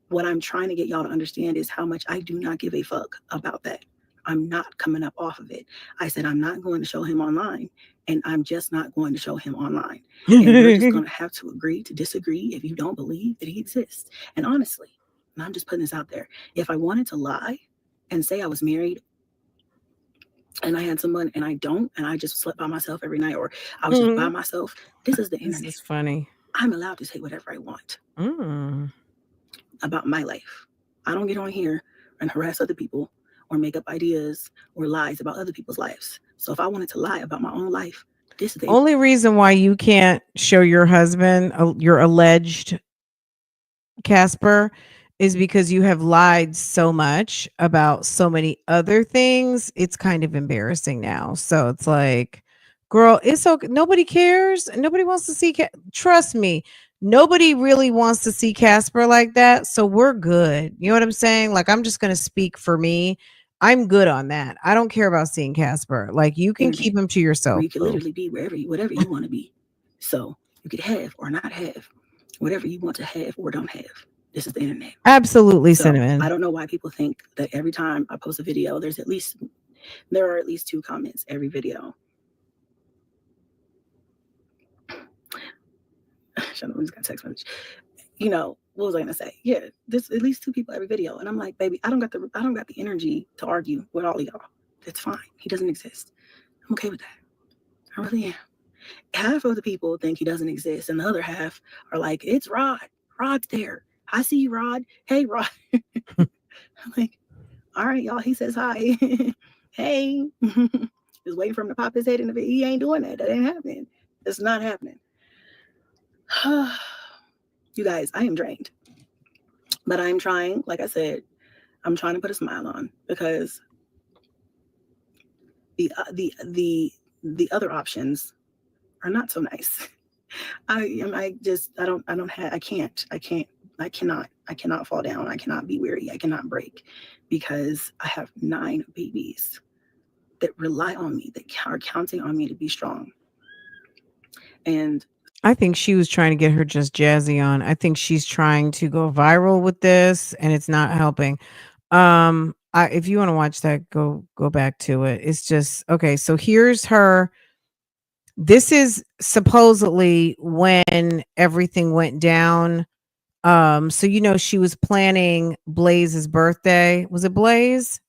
What I'm trying to get y'all to understand is how much I do not give a fuck about that. I'm not coming up off of it. I said I'm not going to show him online, and I'm just not going to show him online. And we're just going to have to agree to disagree if you don't believe that he exists. And honestly, and I'm just putting this out there, if I wanted to lie and say I was married and I had someone and I don't, and I just slept by myself every night, or I was just by myself, this is the internet. This is funny. I'm allowed to say whatever I want. About my life. I don't get on here and harass other people or make up ideas or lies about other people's lives. So if I wanted to lie about my own life, this is the only reason why you can't show your husband, your alleged Casper, is because you have lied so much about so many other things. It's kind of embarrassing now. So it's like, girl, it's okay. Nobody cares. Nobody wants to see. Trust me. Nobody really wants to see Casper like that. So we're good. You know what I'm saying? Like, I'm just going to speak for me. I'm good on that. I don't care about seeing Casper. Like, you can keep him to yourself. You can literally be whatever you want to be. So you could have or not have whatever you want to have or don't have. This is the internet. Absolutely, so, Cinnamon. I don't know why people think that every time I post a video, there are at least 2 comments every video. Shut up, I'm just gonna text message. You know, what was I gonna say? Yeah, there's at least 2 people every video, and I'm like, baby, I don't got the energy to argue with all of y'all. That's fine. He doesn't exist. I'm okay with that. I really am. Half of the people think he doesn't exist, and the other half are like, it's Rod. Rod's there. I see you, Rod. Hey, Rod. I'm like, all right, y'all. He says hi. Hey. Just waiting for him to pop his head in the video. He ain't doing that. That ain't happening. It's not happening. You guys, I am drained, but I'm trying. Like I said, I'm trying to put a smile on because the other options are not so nice. I cannot fall down. I cannot be weary. I cannot break because I have 9 babies that rely on me, that are counting on me to be strong. And I think she was trying to get her just Jazzy on. I think she's trying to go viral with this, and it's not helping. If you want to watch that, go back to it. It's just okay. So here's her. This is supposedly when everything went down. So she was planning Blaze's birthday. Was it Blaze?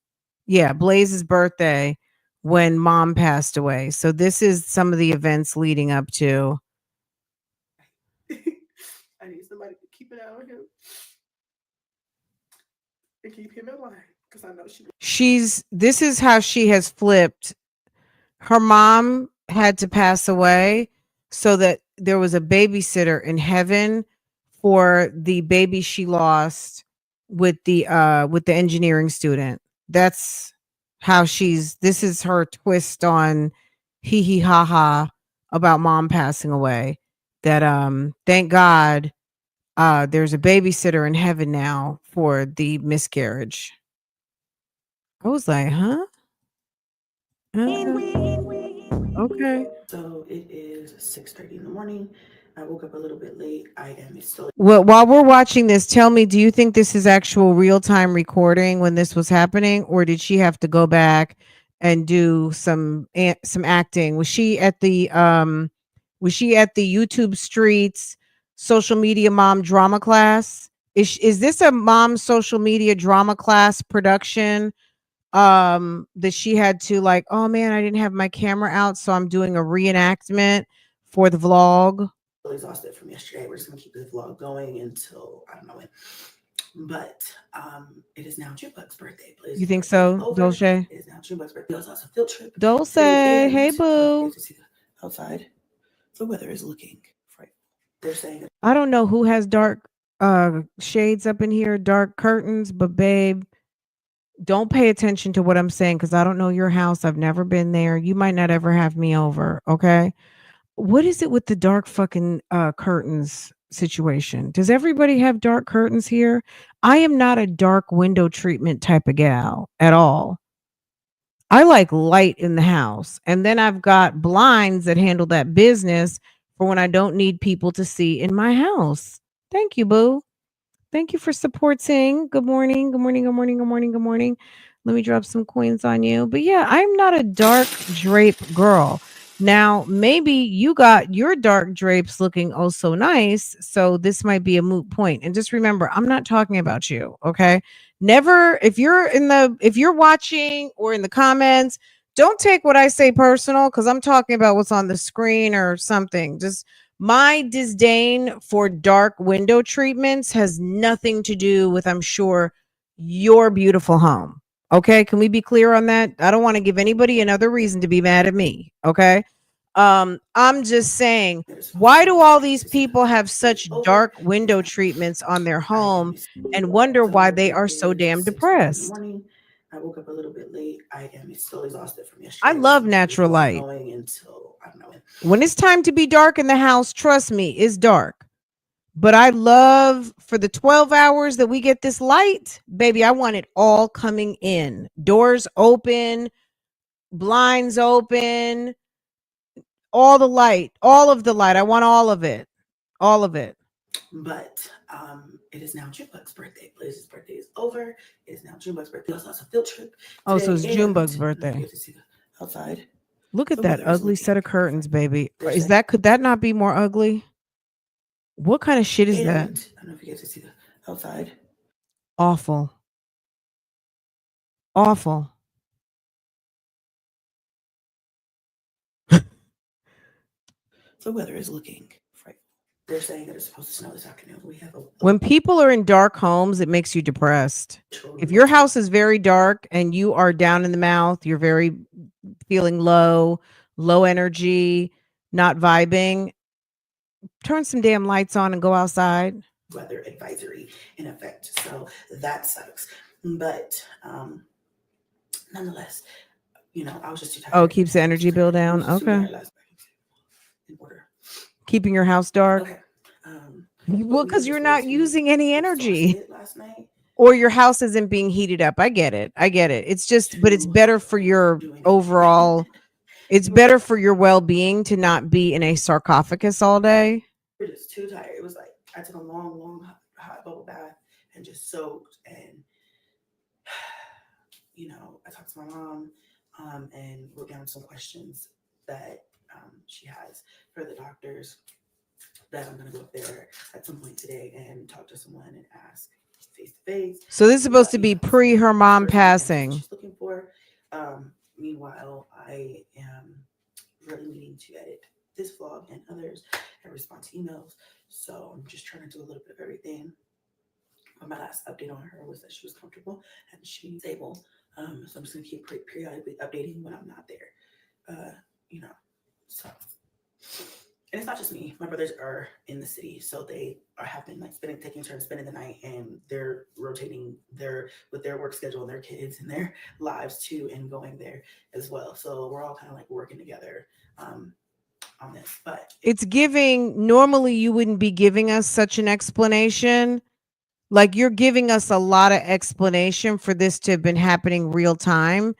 Yeah, Blaze's birthday when mom passed away. So this is some of the events leading up to. I need somebody to keep an eye on him and keep him in line because I know this is how she has flipped. Her mom had to pass away so that there was a babysitter in heaven for the baby she lost with the engineering student. That's how this is her twist on hee hee ha ha about mom passing away. That thank God there's a babysitter in heaven now for the miscarriage. I was like, huh? Okay. So it is 6:30 in the morning. I woke up a little bit late. I am still. Well, while we're watching this, tell me, do you think this is actual real-time recording when this was happening, or did she have to go back and do some acting? Was she at the YouTube Streets social media mom drama class? Is this a mom social media drama class production? That she had to like, oh man, I didn't have my camera out, so I'm doing a reenactment for the vlog. Exhausted from yesterday. We're just gonna keep this vlog going until I don't know when. But it is now Junebug's birthday. You think so, Dulce? It is now Junebug's birthday. We also have a field trip. Dulce, today, hey boo. to see the outside. The weather is looking frightful. They're saying I don't know who has dark shades up in here, dark curtains, but babe, don't pay attention to what I'm saying because I don't know your house. I've never been there. You might not ever have me over. Okay. What is it with the dark fucking curtains situation? Does everybody have dark curtains here? I am not a dark window treatment type of gal at all. I like light in the house. And then I've got blinds that handle that business for when I don't need people to see in my house. Thank you, boo. Thank you for supporting. Good morning. Good morning. Good morning. Good morning. Good morning. Let me drop some coins on you. But yeah, I'm not a dark drape girl. Now, maybe you got your dark drapes looking oh so nice. So this might be a moot point. And just remember, I'm not talking about you. Okay. Never, if you're watching or in the comments, don't take what I say personal because I'm talking about what's on the screen or something. Just my disdain for dark window treatments has nothing to do with, I'm sure, your beautiful home. Okay. Can we be clear on that? I don't want to give anybody another reason to be mad at me. Okay. I'm just saying, why do all these people have such dark window treatments on their home and wonder why they are so damn depressed? I woke up a little bit late. I am still exhausted from yesterday. I love natural light. Until, I don't know. When it's time to be dark in the house, trust me, it's dark. But I love for the 12 hours that we get this light, baby, I want it all coming in. Doors open, blinds open, all the light, all of the light. I want all of it. All of it. But it is now Junebug's birthday. Blaz's birthday is over. It is now Junebug's birthday. We also have a field trip. Oh, so it's Junebug's birthday. To see the outside. Look at that ugly set of curtains, baby. Could that not be more ugly? What kind of shit is that? I don't know if you get to see the outside. Awful. Awful. The weather is looking frightful. They're saying that it's supposed to snow this afternoon. When people are in dark homes, it makes you depressed. If your house is very dark and you are down in the mouth, you're very feeling low energy, not vibing, turn some damn lights on and go outside. Weather advisory in effect. So that sucks. But nonetheless, I was just too tired. Oh, it keeps the energy bill down. Okay. In order. Keeping your house dark. Okay. Well, because you're not using any energy. Last night. Or your house isn't being heated up. I get it. It's just, but it's better for your overall, it's better for your well-being to not be in a sarcophagus all day. We're just too tired. It was like, I took a long hot bubble bath and just soaked. And, I talked to my mom and wrote down some questions that she has for the doctors that I'm going to go up there at some point today and talk to someone and ask face to face. So this is supposed to be pre her mom passing. She's looking for. Meanwhile, I am really needing to edit this vlog and others and respond to emails. So I'm just trying to do a little bit of everything. But my last update on her was that she was comfortable and she's able. So I'm just going to keep periodically updating when I'm not there. So. And it's not just me. My brothers are in the city, so they have been taking turns spending the night, and they're rotating with their work schedule and their kids and their lives too, and going there as well. So we're all kind of like working together on this. But it's giving. Normally, you wouldn't be giving us such an explanation. Like you're giving us a lot of explanation for this to have been happening real time.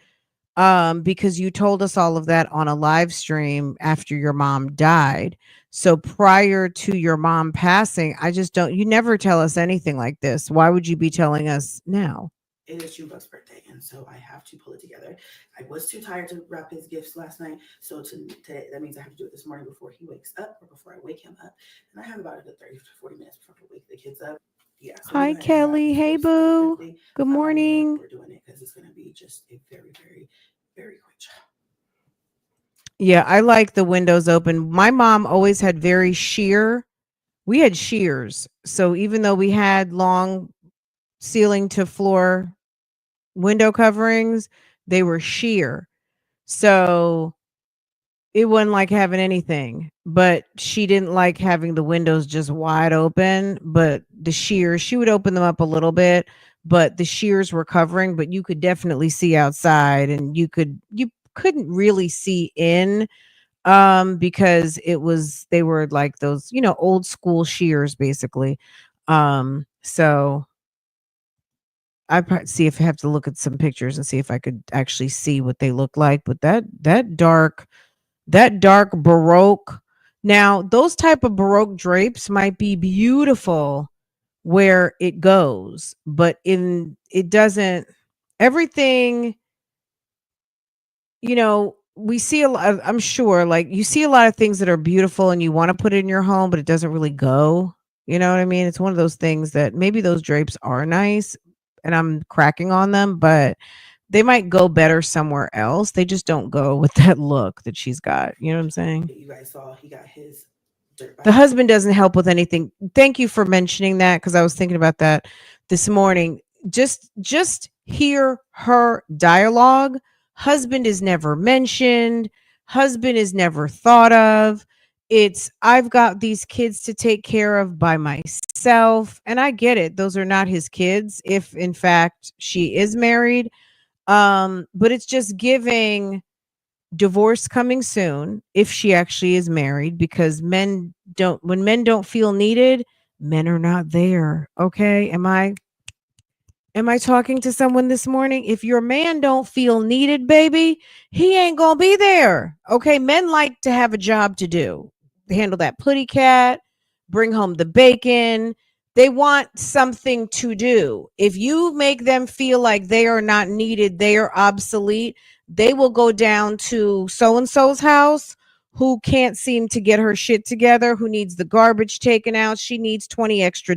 Because you told us all of that on a live stream after your mom died. So prior to your mom passing, you never tell us anything like this. Why would you be telling us now? It is Junebug's birthday, and so I have to pull it together. I was too tired to wrap his gifts last night, so today that means I have to do it this morning before he wakes up or before I wake him up. And I have about a good 30 to 40 minutes before I wake the kids up. Yeah. So hi, Kelly. Hey, boo. Good morning. We're doing it because it's going to be just a very, very, very quick job. Yeah, I like the windows open. My mom always had we had shears. So even though we had long ceiling to floor window coverings, they were sheer. So it wasn't like having anything, but she didn't like having the windows just wide open, but the shears, she would open them up a little bit, but the shears were covering, but you could definitely see outside, and you couldn't really see in because they were like those, old school shears basically. So see if I have to look at some pictures and see if I could actually see what they look like, but that dark baroque. Now, those type of baroque drapes might be beautiful where it goes, but in it doesn't everything, we see a lot. I'm sure, like, you see a lot of things that are beautiful and you want to put it in your home, but it doesn't really go. You know what I mean? It's one of those things that maybe those drapes are nice and I'm cracking on them, but they might go better somewhere else. They just don't go with that look that she's got. You know what I'm saying? You guys saw he got his dirt The bike. husband doesn't help with anything. Thank you for mentioning that, because I was thinking about that this morning. Just hear her dialogue. Husband is never mentioned. Husband is never thought of. It's, I've got these kids to take care of by myself. And I get it. Those are not his kids, if in fact she is married. But it's just giving divorce coming soon if she actually is married, because when men don't feel needed, men are not there. Okay, am I talking to someone this morning? If your man don't feel needed, baby, he ain't gonna be there. Okay, men like to have a job to do. Handle that putty cat, bring home the bacon. They want something to do. If you make them feel like they are not needed, they are obsolete, they will go down to so and so's house, who can't seem to get her shit together, who needs the garbage taken out. She needs $20 extra.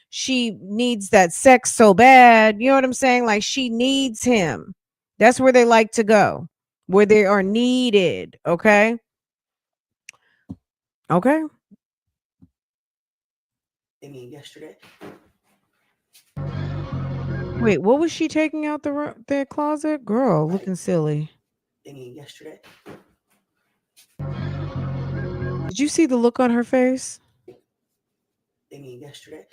She needs that sex so bad. You know what I'm saying? Like, she needs him. That's where they like to go, where they are needed. Okay. Okay. I mean, yesterday. Wait, what was she taking out the closet? Girl, looking silly. I mean, yesterday. Did you see the look on her face? I mean, yesterday.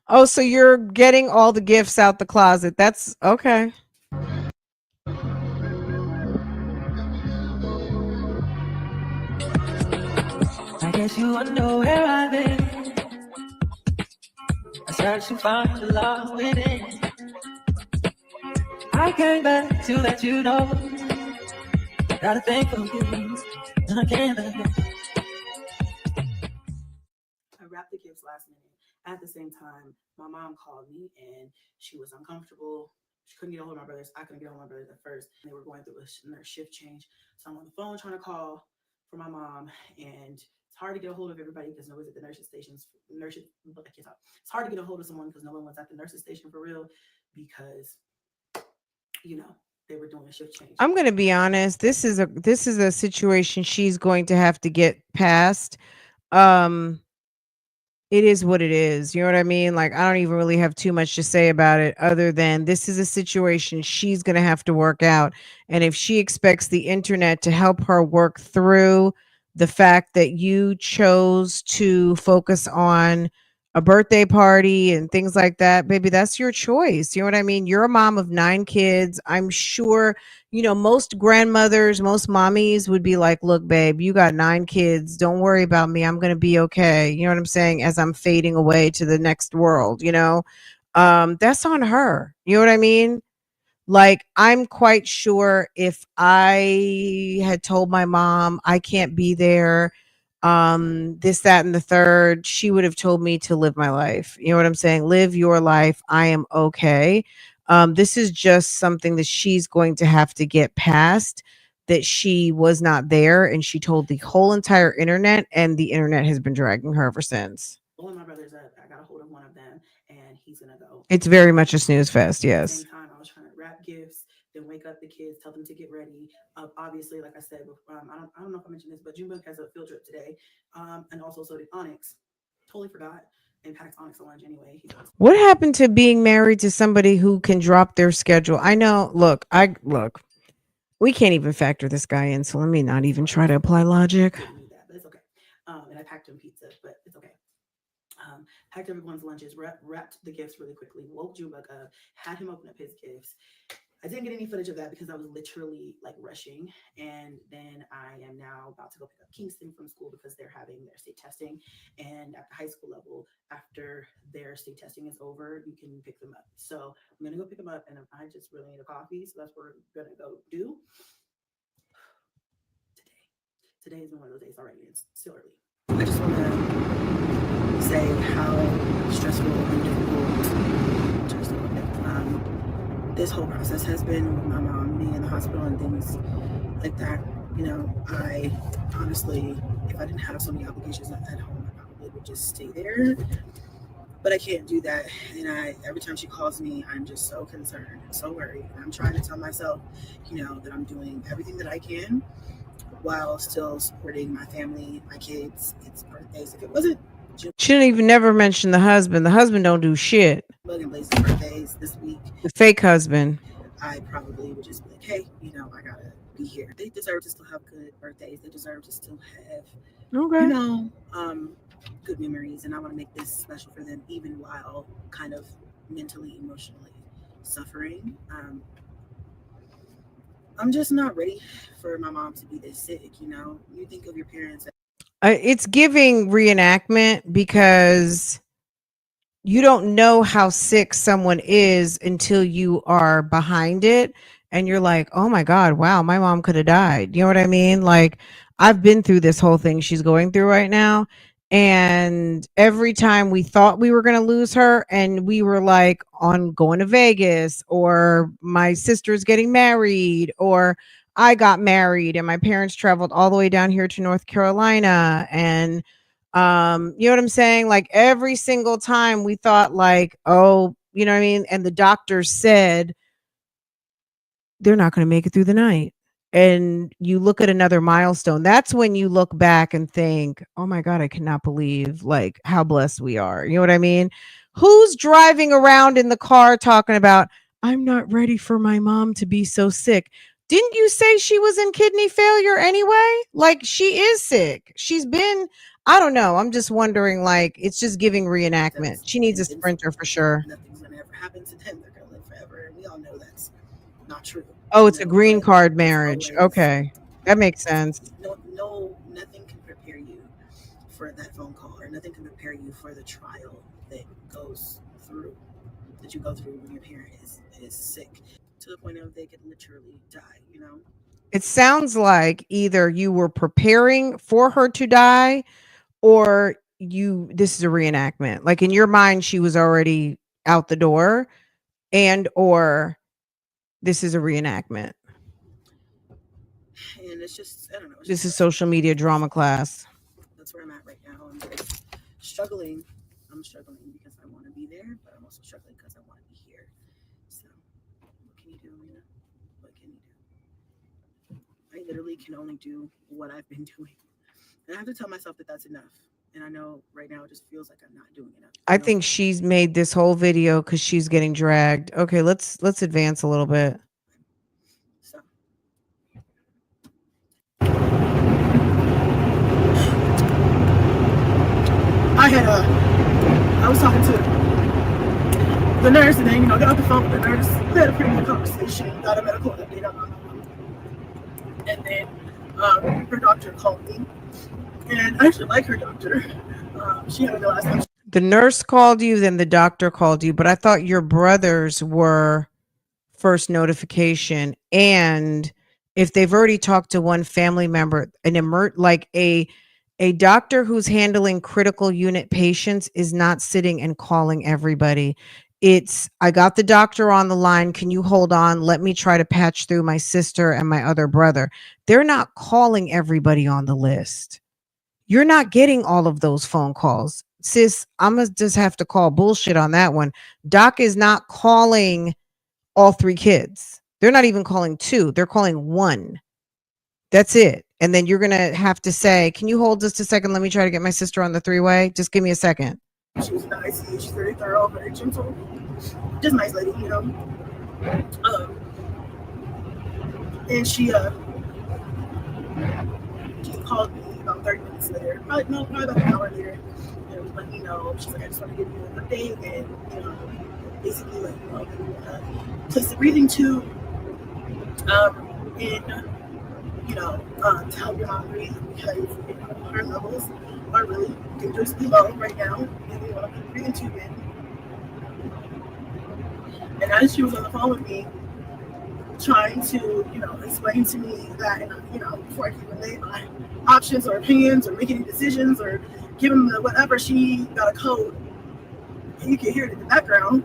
Oh, so you're getting all the gifts out the closet. That's okay. I guess you wonder where I've been. I searched to find the love within. I came back to let you know got a thing for you, and I can't let go. I wrapped the gifts last minute. At the same time, my mom called me and she was uncomfortable. She couldn't get a hold of my brothers. I couldn't get a hold of my brothers at first. They were going through a nurse shift change. So I'm on the phone trying to call for my mom, and it's hard to get a hold of everybody because nobody's at the nurses stations. It's hard to get a hold of someone because no one was at the nurses station for real, because they were doing a shift change. I'm going to be honest. This is a situation she's going to have to get past. It is what it is. You know what I mean? Like, I don't even really have too much to say about it, other than this is a situation she's going to have to work out. And if she expects the internet to help her work through the fact that you chose to focus on a birthday party and things like that, baby, that's your choice. You know what I mean? You're a mom of 9 kids. I'm sure, most grandmothers, most mommies would be like, look, babe, you got 9 kids. Don't worry about me. I'm going to be okay. You know what I'm saying? As I'm fading away to the next world, that's on her. You know what I mean? Like, I'm quite sure if I had told my mom I can't be there, this, that, and the third, she would have told me to live my life. You know what I'm saying? Live your life. I am okay. This is just something that she's going to have to get past, that she was not there and she told the whole entire internet, and the internet has been dragging her ever since. One of my brothers up, I got a hold of one of them, and he's gonna go. It's very much a snooze fest, At the yes. same time, I was trying to wrap gifts, then wake up the kids, tell them to get ready, Obviously, like I said, I don't know if I mentioned this, but Junebug has a field trip today, and also so did Onyx. Totally forgot. And packed Onyx a lunch anyway. What happened to being married to somebody who can drop their schedule? I know. Look, we can't even factor this guy in, so let me not even try to apply logic. Didn't need that, but it's okay. And I packed him pizza, but it's okay. Packed everyone's lunches, wrapped the gifts really quickly, woke Junebug up, had him open up his gifts. I didn't get any footage of that because I was literally like rushing. And then I am now about to go pick up Kingston from school because they're having their state testing. And at the high school level, after their state testing is over, you can pick them up. So I'm going to go pick them up, and I just really need a coffee. So that's what we're going to go do today. Today has been one of those days already. It's still early. I just want to say how stressful and difficult this whole process has been with my mom being in the hospital and things like that. You know, I honestly, if I didn't have so many obligations at home, I probably would just stay there. But I can't do that. And every time she calls me, I'm just so concerned and so worried. And I'm trying to tell myself, you know, that I'm doing everything that I can while still supporting my family, my kids, it's birthdays. If it wasn't she didn't even never mention the husband. The husband don't do shit. Bug and Blaze's birthdays this week, the fake husband, I probably would just be like, hey, you know, I gotta be here. They deserve to still have good birthdays. They deserve to still have, you know, good memories. And I want to make this special for them, even while kind of mentally, emotionally suffering. I'm just not ready for my mom to be this sick. You know, you think of your parents. It's giving reenactment because you don't know how sick someone is until you are behind it. And you're like, oh my God, wow, my mom could have died. You know what I mean? Like, I've been through this whole thing she's going through right now. And every time we thought we were going to lose her and we were like on going to Vegas, or my sister's getting married, or I got married and my parents traveled all the way down here to North Carolina. And you know what I'm saying? Like every single time we thought like, oh, you know what I mean? And the doctor said they're not going to make it through the night. And you look at another milestone. That's when you look back and think, oh my God, I cannot believe like how blessed we are. You know what I mean? Who's driving around in the car talking about, I'm not ready for my mom to be so sick? Didn't you say she was in kidney failure anyway? Like she is sick. She's been, I don't know. I'm just wondering, like, it's just giving reenactment. She needs a sprinter for sure. Nothing's going to ever happen to them. They're going to live forever. And we all know that's not true. Oh, it's a green card marriage. Okay. That makes sense. Nothing can prepare you for that phone call, or nothing can prepare you for the trial that you go through when your parent is sick, to the point of they could literally die, you know? It sounds like either you were preparing for her to die, or this is a reenactment. Like in your mind, she was already out the door, or this is a reenactment. And it's just, I don't know. This is social media drama class. That's where I'm at right now. I'm just struggling. I'm struggling because I want to be there, but I'm also struggling because I want to be here. So what can you do, Alina? What can you do? I literally can only do what I've been doing. And I have to tell myself that that's enough. And I know right now it just feels like I'm not doing enough. I think she's made this whole video because she's getting dragged. Okay, let's advance a little bit. So I was talking to the nurse, and then, you know, got off the phone with the nurse. We had a pretty good conversation, got a medical update on my mom. And then her doctor called me. And I actually like her doctor. She had the last time. The nurse called you, then the doctor called you, but I thought your brothers were first notification. And if they've already talked to one family member, like a doctor who's handling critical unit patients is not sitting and calling everybody. It's, I got the doctor on the line. Can you hold on? Let me try to patch through my sister and my other brother. They're not calling everybody on the list. You're not getting all of those phone calls. Sis, I'm going to just have to call bullshit on that one. Doc is not calling all three kids. They're not even calling two. They're calling one. That's it. And then you're going to have to say, can you hold just a second? Let me try to get my sister on the three-way. Just give me a second. She was nice. She's very thorough, very gentle. Just a nice lady, you know. And she called me about 30 minutes later. Probably about an hour later. And let me know. She's like, I just want to give you an update and, you know, basically like, you know, place the breathing tube and, you know, to help your mom breathe because, you know, her levels are really dangerously low right now. And we want to put the breathing tube in. And as she was on the phone with me, trying to, you know, explain to me that, you know, before I can relay my options or opinions or make any decisions or give them the whatever, she got a code. And you can hear it in the background.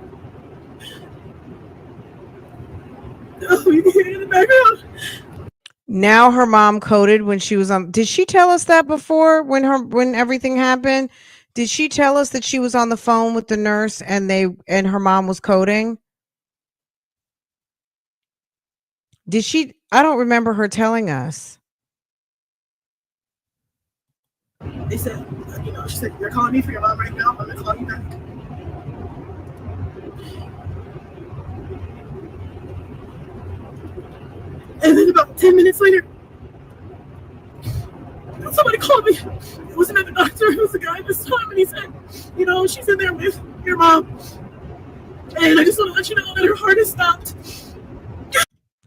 Oh, you can hear it in the background. Now her mom coded when she was on. Did she tell us that before when everything happened? Did she tell us that she was on the phone with the nurse and her mom was coding? Did she? I don't remember her telling us. They said, you know, she said, you're calling me for your mom right now. I'm going to call you back. And then about 10 minutes later, somebody called me. It was another doctor. It was a guy this time. And he said, you know, she's in there with your mom. And I just want to let you know that her heart has stopped.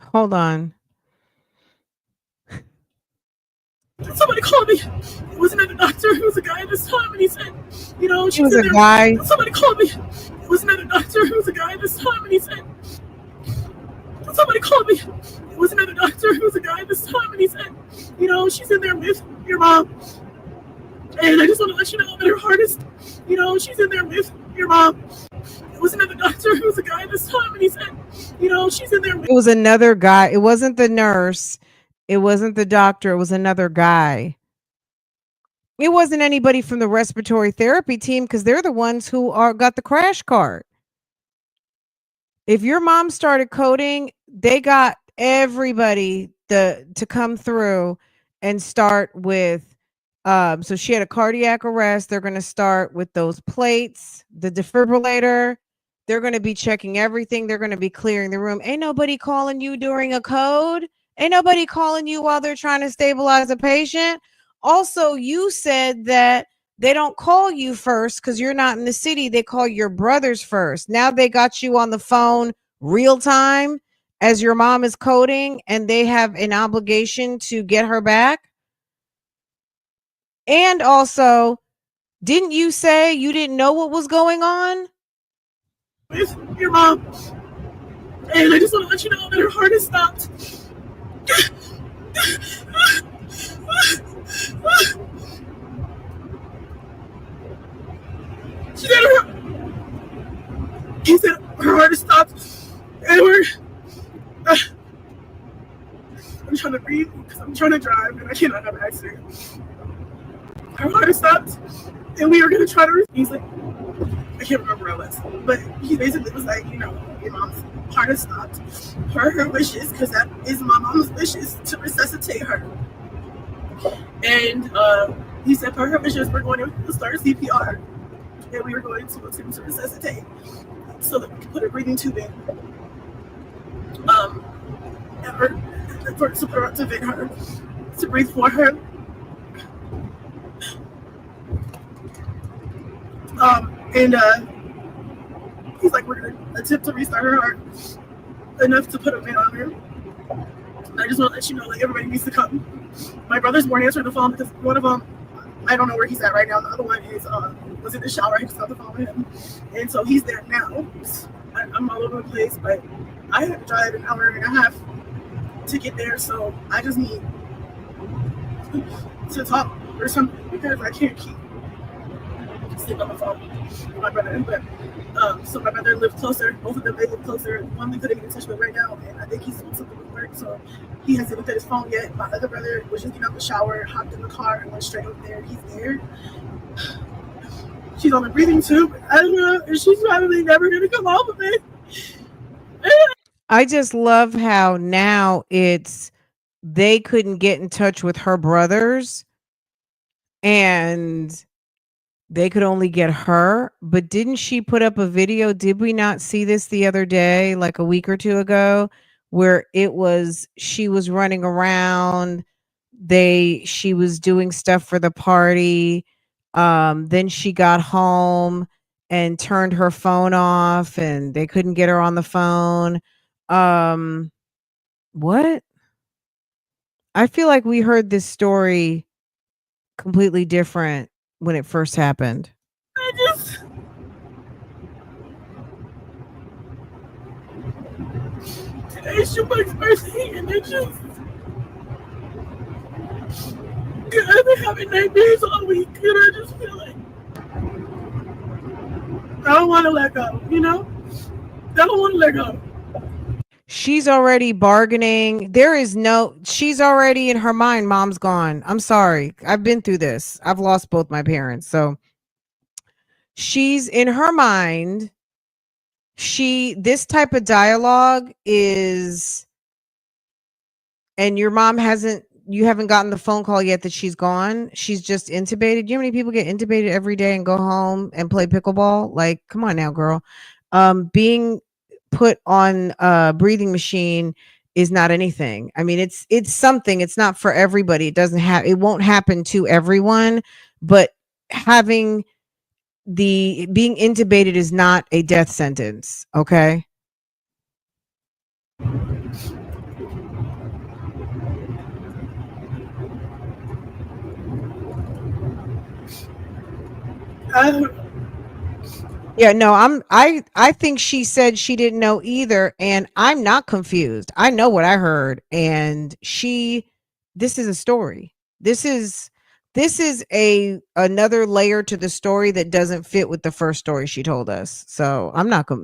Hold on. Somebody called me. It was another doctor. It was a guy this time. And he said, you know, she's in there. Guy. Somebody called me. It was another doctor. It was a guy this time. And he said, somebody called me. It was another doctor. It was a guy this time. And he said, you know, she's in there with your mom. And I just want to let you know that her heart is, you know, she's in there with your mom. It was another doctor. It was a guy this time. And he said, you know, she's in there with. It was another guy. It wasn't the nurse. It wasn't the doctor. It was another guy. It wasn't anybody from the respiratory therapy team because they're the ones who got the crash cart. If your mom started coding, they got everybody to come through and start with. So she had a cardiac arrest. They're going to start with those plates, the defibrillator. They're going to be checking everything. They're going to be clearing the room. Ain't nobody calling you during a code. Ain't nobody calling you while they're trying to stabilize a patient. Also, you said that they don't call you first because you're not in the city. They call your brothers first. Now they got you on the phone real time as your mom is coding and they have an obligation to get her back. And also, didn't you say you didn't know what was going on? With your mom. And I just want to let you know that her heart has stopped. She said he said her heart has stopped. And I'm trying to breathe because I'm trying to drive and I cannot have an accident. Her heart has stopped. And we were going to try to, he's like, I can't remember where I was, but he basically was like, you know, your mom's heart has stopped per her wishes, because that is my mom's wishes, to resuscitate her. And he said, per her wishes, we're going to start CPR, and we were going to attempt to resuscitate so that we could put a breathing tube in. To vent her, to breathe for her. And he's like, we're going to attempt to restart her heart enough to put a vent on her. I just want to let you know that everybody needs to come. My brothers weren't answering the phone because one of them, I don't know where he's at right now. The other one is was in the shower. I was on the phone with him. And so he's there now. I'm all over the place, but I had to drive an hour and a half to get there. So I just need to talk or something because I can't keep sleep on the phone with my brother. But so my brother lived closer. Both of them, they live closer. One we couldn't get in touch with right now, and I think he's doing something with work, so he hasn't looked at his phone yet. My other brother was just getting out the shower, hopped in the car, and went straight over there. He's there. She's on the breathing tube. I don't know, and she's probably never gonna come off of it. I just love how now it's they couldn't get in touch with her brothers and they could only get her. But didn't she put up a video? Did we not see this the other day, like a week or two ago, where she was running around, she was doing stuff for the party. Then she got home and turned her phone off and they couldn't get her on the phone. What? I feel like we heard this story completely different when it first happened. I just, today's Shubak's birthday, and it just, I've been having nightmares all week, and I just feel like I don't want to let go, you know? I don't want to let go. She's already bargaining. She's already in her mind, mom's gone. I'm sorry. I've been through this. I've lost both my parents. So she's in her mind. This type of dialogue is, and your mom you haven't gotten the phone call yet that she's gone. She's just intubated. You know how many people get intubated every day and go home and play pickleball? Like, come on now, girl. Being put on a breathing machine is not anything. I mean, it's something. It's not for everybody. It won't happen to everyone, but being intubated is not a death sentence. Okay. Yeah, no, I think she said she didn't know either, and I'm not confused. I know what I heard, and this is a story. This is another layer to the story that doesn't fit with the first story she told us. So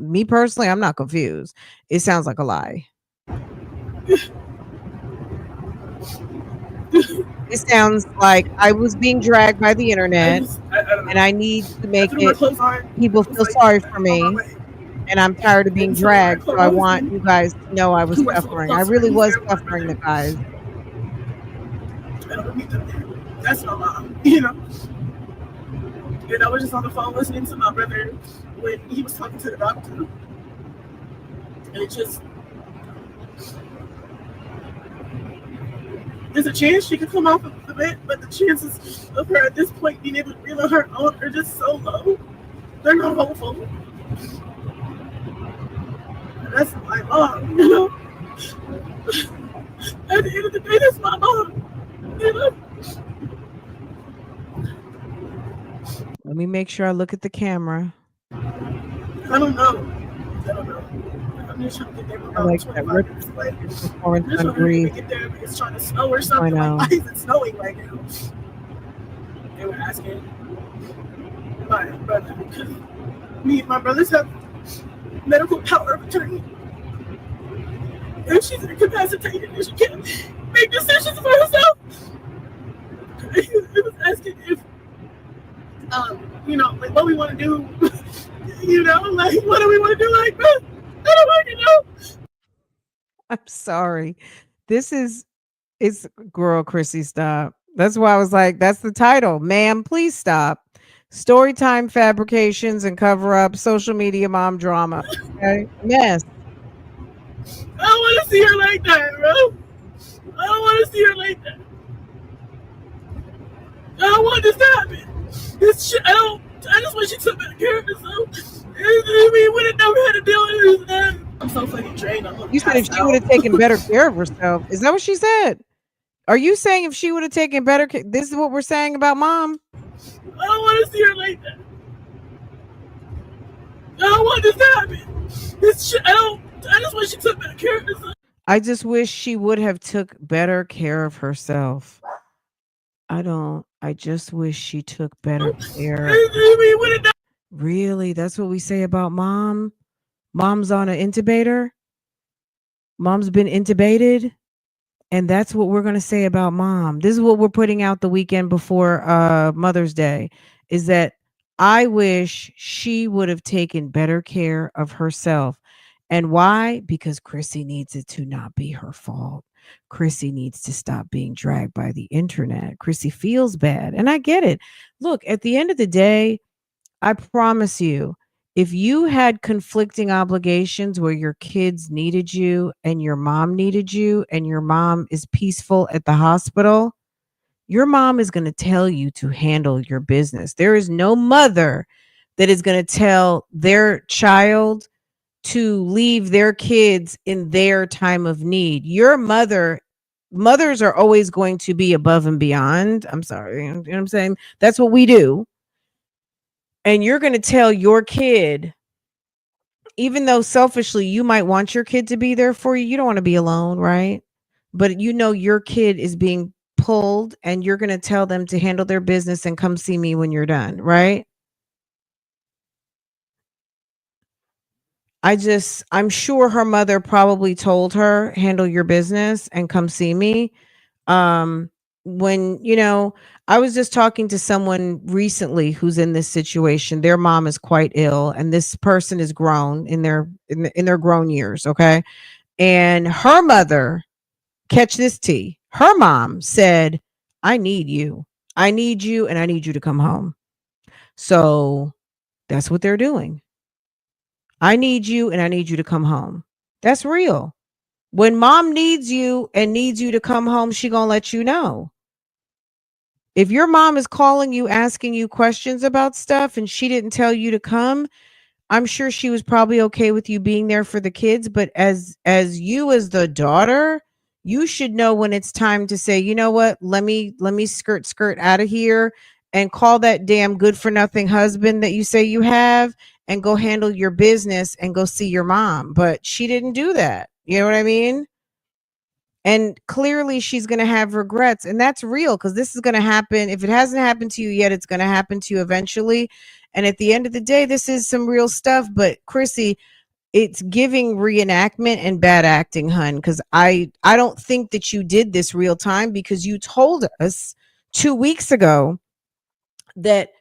me personally, I'm not confused. It sounds like a lie. It sounds like I was being dragged by the internet, and I need to make people feel sorry for me, and I'm tired of being dragged, so I want you guys to know I was suffering. I really was suffering, the guys. That's my mom, you know? And I was just on the phone listening to my brother when he was talking to the doctor. And it just, there's a chance she could come off of the bed, but the chances of her at this point being able to breathe on her own are just so low. They're not hopeful. And that's my mom, you know? At the end of the day, that's my mom, you know? Let me make sure I look at the camera. I don't know. I'm just trying to get there about 25 minutes away. I'm just trying to get there because it's trying to snow or something. Like, why is it snowing right now? They were asking my brother, because me and my brothers have medical power of attorney. And she's incapacitated and she can't make decisions for herself. He was asking if, you know, like what we want to do, you know, like what do we want to do like this? I don't fucking know. I'm sorry. It's girl, Chrissy, stop. That's why I was like, that's the title. Ma'am, please stop. Storytime fabrications and cover up social media mom drama. Okay? Yes. I don't want to see her like that, bro. I don't want to see her like that. I don't want this to happen. This shit, I just wish she took better care of herself. We would have never had to deal with this. I'm so fucking drained. You said if she would have taken better care of herself. Is that what she said? Are you saying if she would have taken better care? This is what we're saying about mom? I don't want to see her like that. I don't want this to happen. This shit, I just wish she took better care of herself. I just wish she would have took better care of herself. I just wish she took better care. Really? That's what we say about mom? Mom's on an intubator? Mom's been intubated? And that's what we're going to say about mom. This is what we're putting out the weekend before Mother's Day, is that I wish she would have taken better care of herself. And why? Because Chrissy needs it to not be her fault. Chrissy needs to stop being dragged by the internet. Chrissy feels bad. And I get it. Look, at the end of the day, I promise you, if you had conflicting obligations where your kids needed you and your mom needed you and your mom is peaceful at the hospital, your mom is going to tell you to handle your business. There is no mother that is going to tell their child to leave their kids in their time of need. Mothers are always going to be above and beyond. I'm sorry. You know what I'm saying? That's what we do. And you're going to tell your kid, even though selfishly you might want your kid to be there for you, you don't want to be alone, right? But you know your kid is being pulled and you're going to tell them to handle their business and come see me when you're done, right? I'm sure her mother probably told her, handle your business and come see me. When, I was just talking to someone recently who's in this situation. Their mom is quite ill and this person is grown in their grown years. Okay. And her mother, catch this tea. Her mom said, I need you. I need you and I need you to come home. So that's what they're doing. I need you and I need you to come home. That's real. When mom needs you and needs you to come home, she gonna let you know. If your mom is calling you, asking you questions about stuff and she didn't tell you to come, I'm sure she was probably okay with you being there for the kids, but as you as the daughter, you should know when it's time to say, you know what, let me skirt out of here and call that damn good for nothing husband that you say you have and go handle your business and go see your mom. But she didn't do that. You know what I mean? And clearly she's going to have regrets, and that's real because this is going to happen. If it hasn't happened to you yet, it's going to happen to you eventually. And at the end of the day, this is some real stuff. But Chrissy, it's giving reenactment and bad acting, hun, because I don't think that you did this real time, because you told us 2 weeks ago that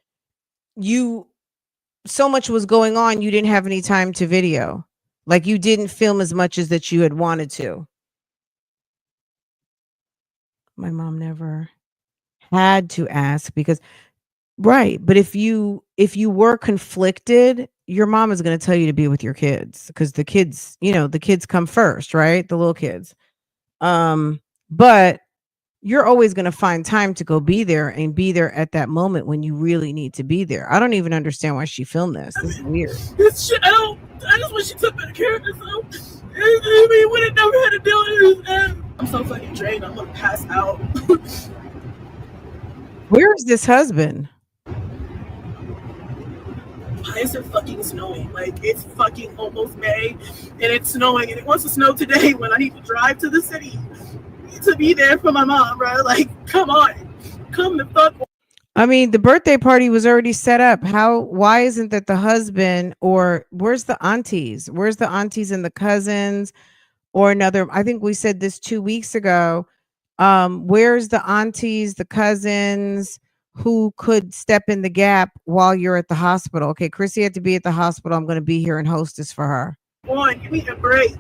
so much was going on, you didn't have any time to video. Like you didn't film as much as that you had wanted to. My mom never had to ask because, right. But if you were conflicted, your mom is going to tell you to be with your kids because the kids, the kids come first, right? The little kids. But you're always going to find time to go be there and be there at that moment when you really need to be there. I don't even understand why she filmed this. This is weird. This shit, I just wish she took better care of herself. We would have never had to deal with this. I'm so fucking drained. I'm gonna pass out. Where's this husband? Why is it fucking snowing? Like, it's fucking almost May and it's snowing and it wants to snow today when I need to drive to the city to be there for my mom, bro. Like, come on. Come the fuck on. I mean, the birthday party was already set up. Why isn't that the husband, or where's the aunties? Where's the aunties and the cousins? Or another, I think we said this 2 weeks ago. Where's the aunties, the cousins who could step in the gap while you're at the hospital? Okay, Chrissy had to be at the hospital. I'm going to be here and hostess for her. Come on, give me a break.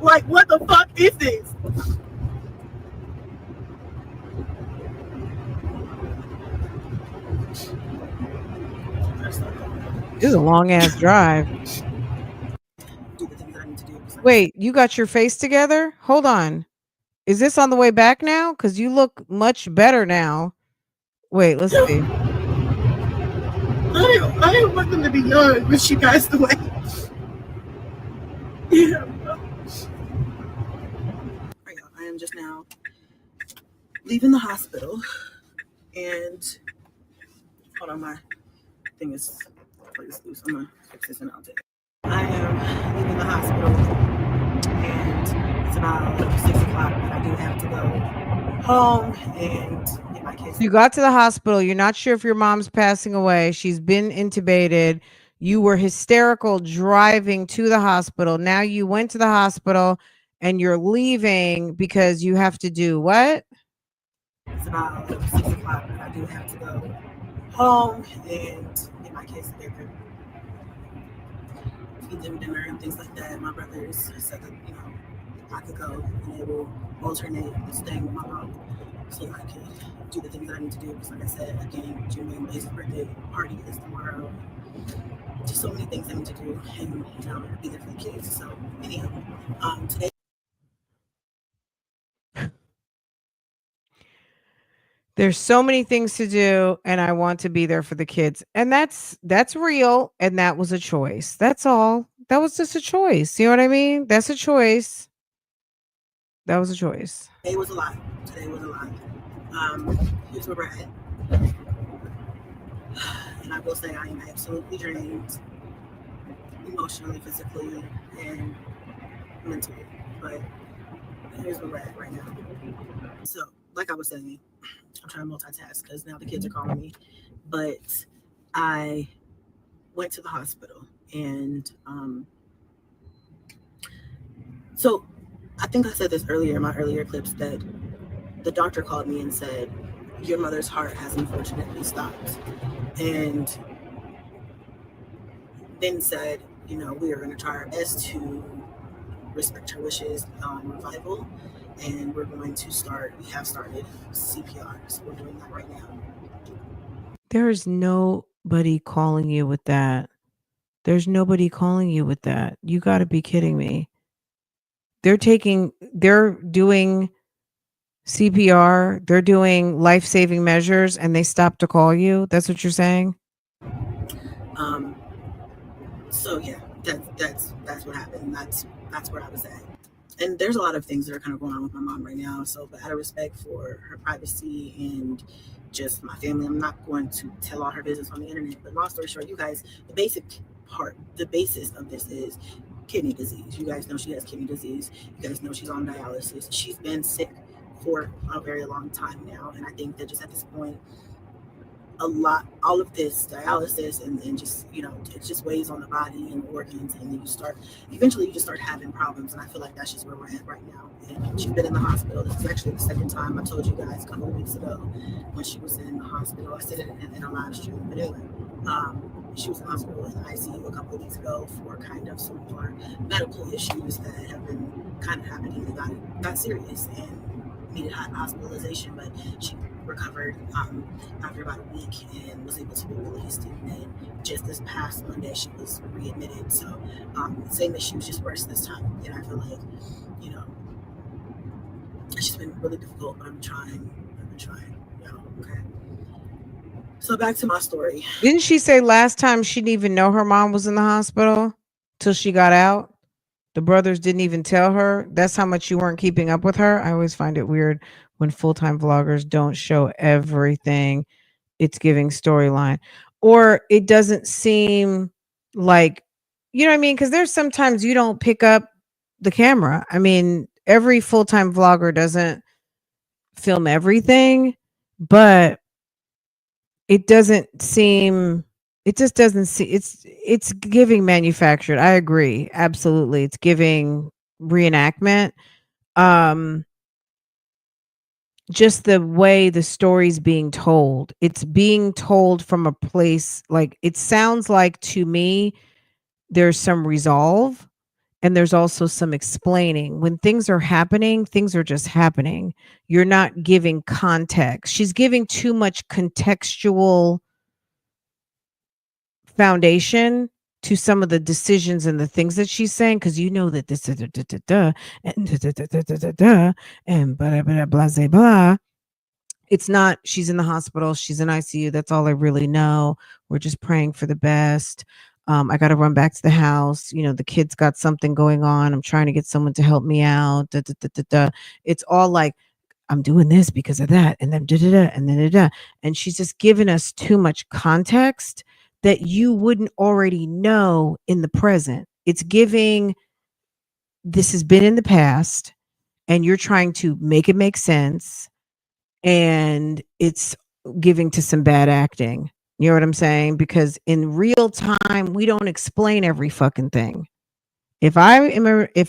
Like, what the fuck is this? This is a long ass drive. Wait, you got your face together? Hold on. Is this on the way back now? Because you look much better now. Wait, let's see. I didn't want them to be young, but she passed away. Yeah. I am just now leaving the hospital, and hold on, my thing is loose. I'm gonna fix this and I'll take it. I am leaving the hospital, and it's about 6 o'clock, and I do have to go home and get my kids. You got to the hospital. You're not sure if your mom's passing away. She's been intubated. You were hysterical driving to the hospital. Now you went to the hospital and you're leaving because you have to do what? It's about 6 o'clock, and I do have to go home and get my kids together, feed them dinner and things like that. My brothers said that, I could go and it will alternate staying with my mom so I could do the things that I need to do. Because like I said, again, Jimmy Blaze's birthday party is tomorrow. Just so many things I need to do and be there for the kids. So anyhow, today. There's so many things to do and I want to be there for the kids. And that's real and that was a choice. That's all. That was just a choice. You know what I mean? That's a choice. That was a choice. Today was a lot. Today was a lot. Here's where we're at. And I will say I am absolutely drained emotionally, physically, and mentally. But here's where we're at right now. So, like I was saying, I'm trying to multitask because now the kids are calling me. But I went to the hospital and so I think I said this earlier in my earlier clips that the doctor called me and said, your mother's heart has unfortunately stopped. And then said, we are going to try our best to respect her wishes on revival. And we're going to we have started CPR. So we're doing that right now. There's nobody calling you with that. There's nobody calling you with that. You got to be kidding me. They're doing CPR, they're doing life-saving measures and they stop to call you. That's what you're saying? So yeah, that's what happened. That's where I was at. And there's a lot of things that are kind of going on with my mom right now. So, but out of respect for her privacy and just my family, I'm not going to tell all her business on the internet. But long story short, you guys, the basis of this is kidney disease. You guys know she has kidney disease. You guys know she's on dialysis. She's been sick for a very long time now. And I think that just at this point, all of this dialysis and just, it just weighs on the body and organs, and then eventually you just start having problems. And I feel like that's just where we're at right now. And she's been in the hospital. This is actually the second time. I told you guys a couple of weeks ago when she was in the hospital. I said it in a live stream, but anyway, she was in the hospital in the ICU a couple of weeks ago for kind of some more medical issues that have been kind of happening that got serious and needed hospitalization, but she recovered after about a week and was able to be released. And then just this past Monday, she was readmitted. So same issues, just worse this time. And I feel like, it's just been really difficult, but I've been trying, okay. So back to my story. Didn't she say last time she didn't even know her mom was in the hospital till she got out? The brothers didn't even tell her. That's how much you weren't keeping up with her. I always find it weird when full-time vloggers don't show everything. It's giving storyline, or it doesn't seem like, you know what I mean? Because there's sometimes you don't pick up the camera. I mean, every full-time vlogger doesn't film everything, but it just doesn't seem it's giving manufactured. I agree. Absolutely. It's giving reenactment. Just the way the story's being told. It's being told from a place, like, it sounds like to me there's some resolve and there's also some explaining. When things are happening, things are just happening. You're not giving context. She's giving too much contextual foundation to some of the decisions and the things that she's saying, because that this and and blah blah blah blah. It's not, she's in the hospital, she's in ICU. That's all I really know. We're just praying for the best. I got to run back to the house. The kids got something going on. I'm trying to get someone to help me out. It's all like, I'm doing this because of that, and then and then and she's just giving us too much context that you wouldn't already know in the present. It's giving, this has been in the past, and you're trying to make it make sense, and it's giving to some bad acting. You know what I'm saying? Because in real time, we don't explain every fucking thing. If I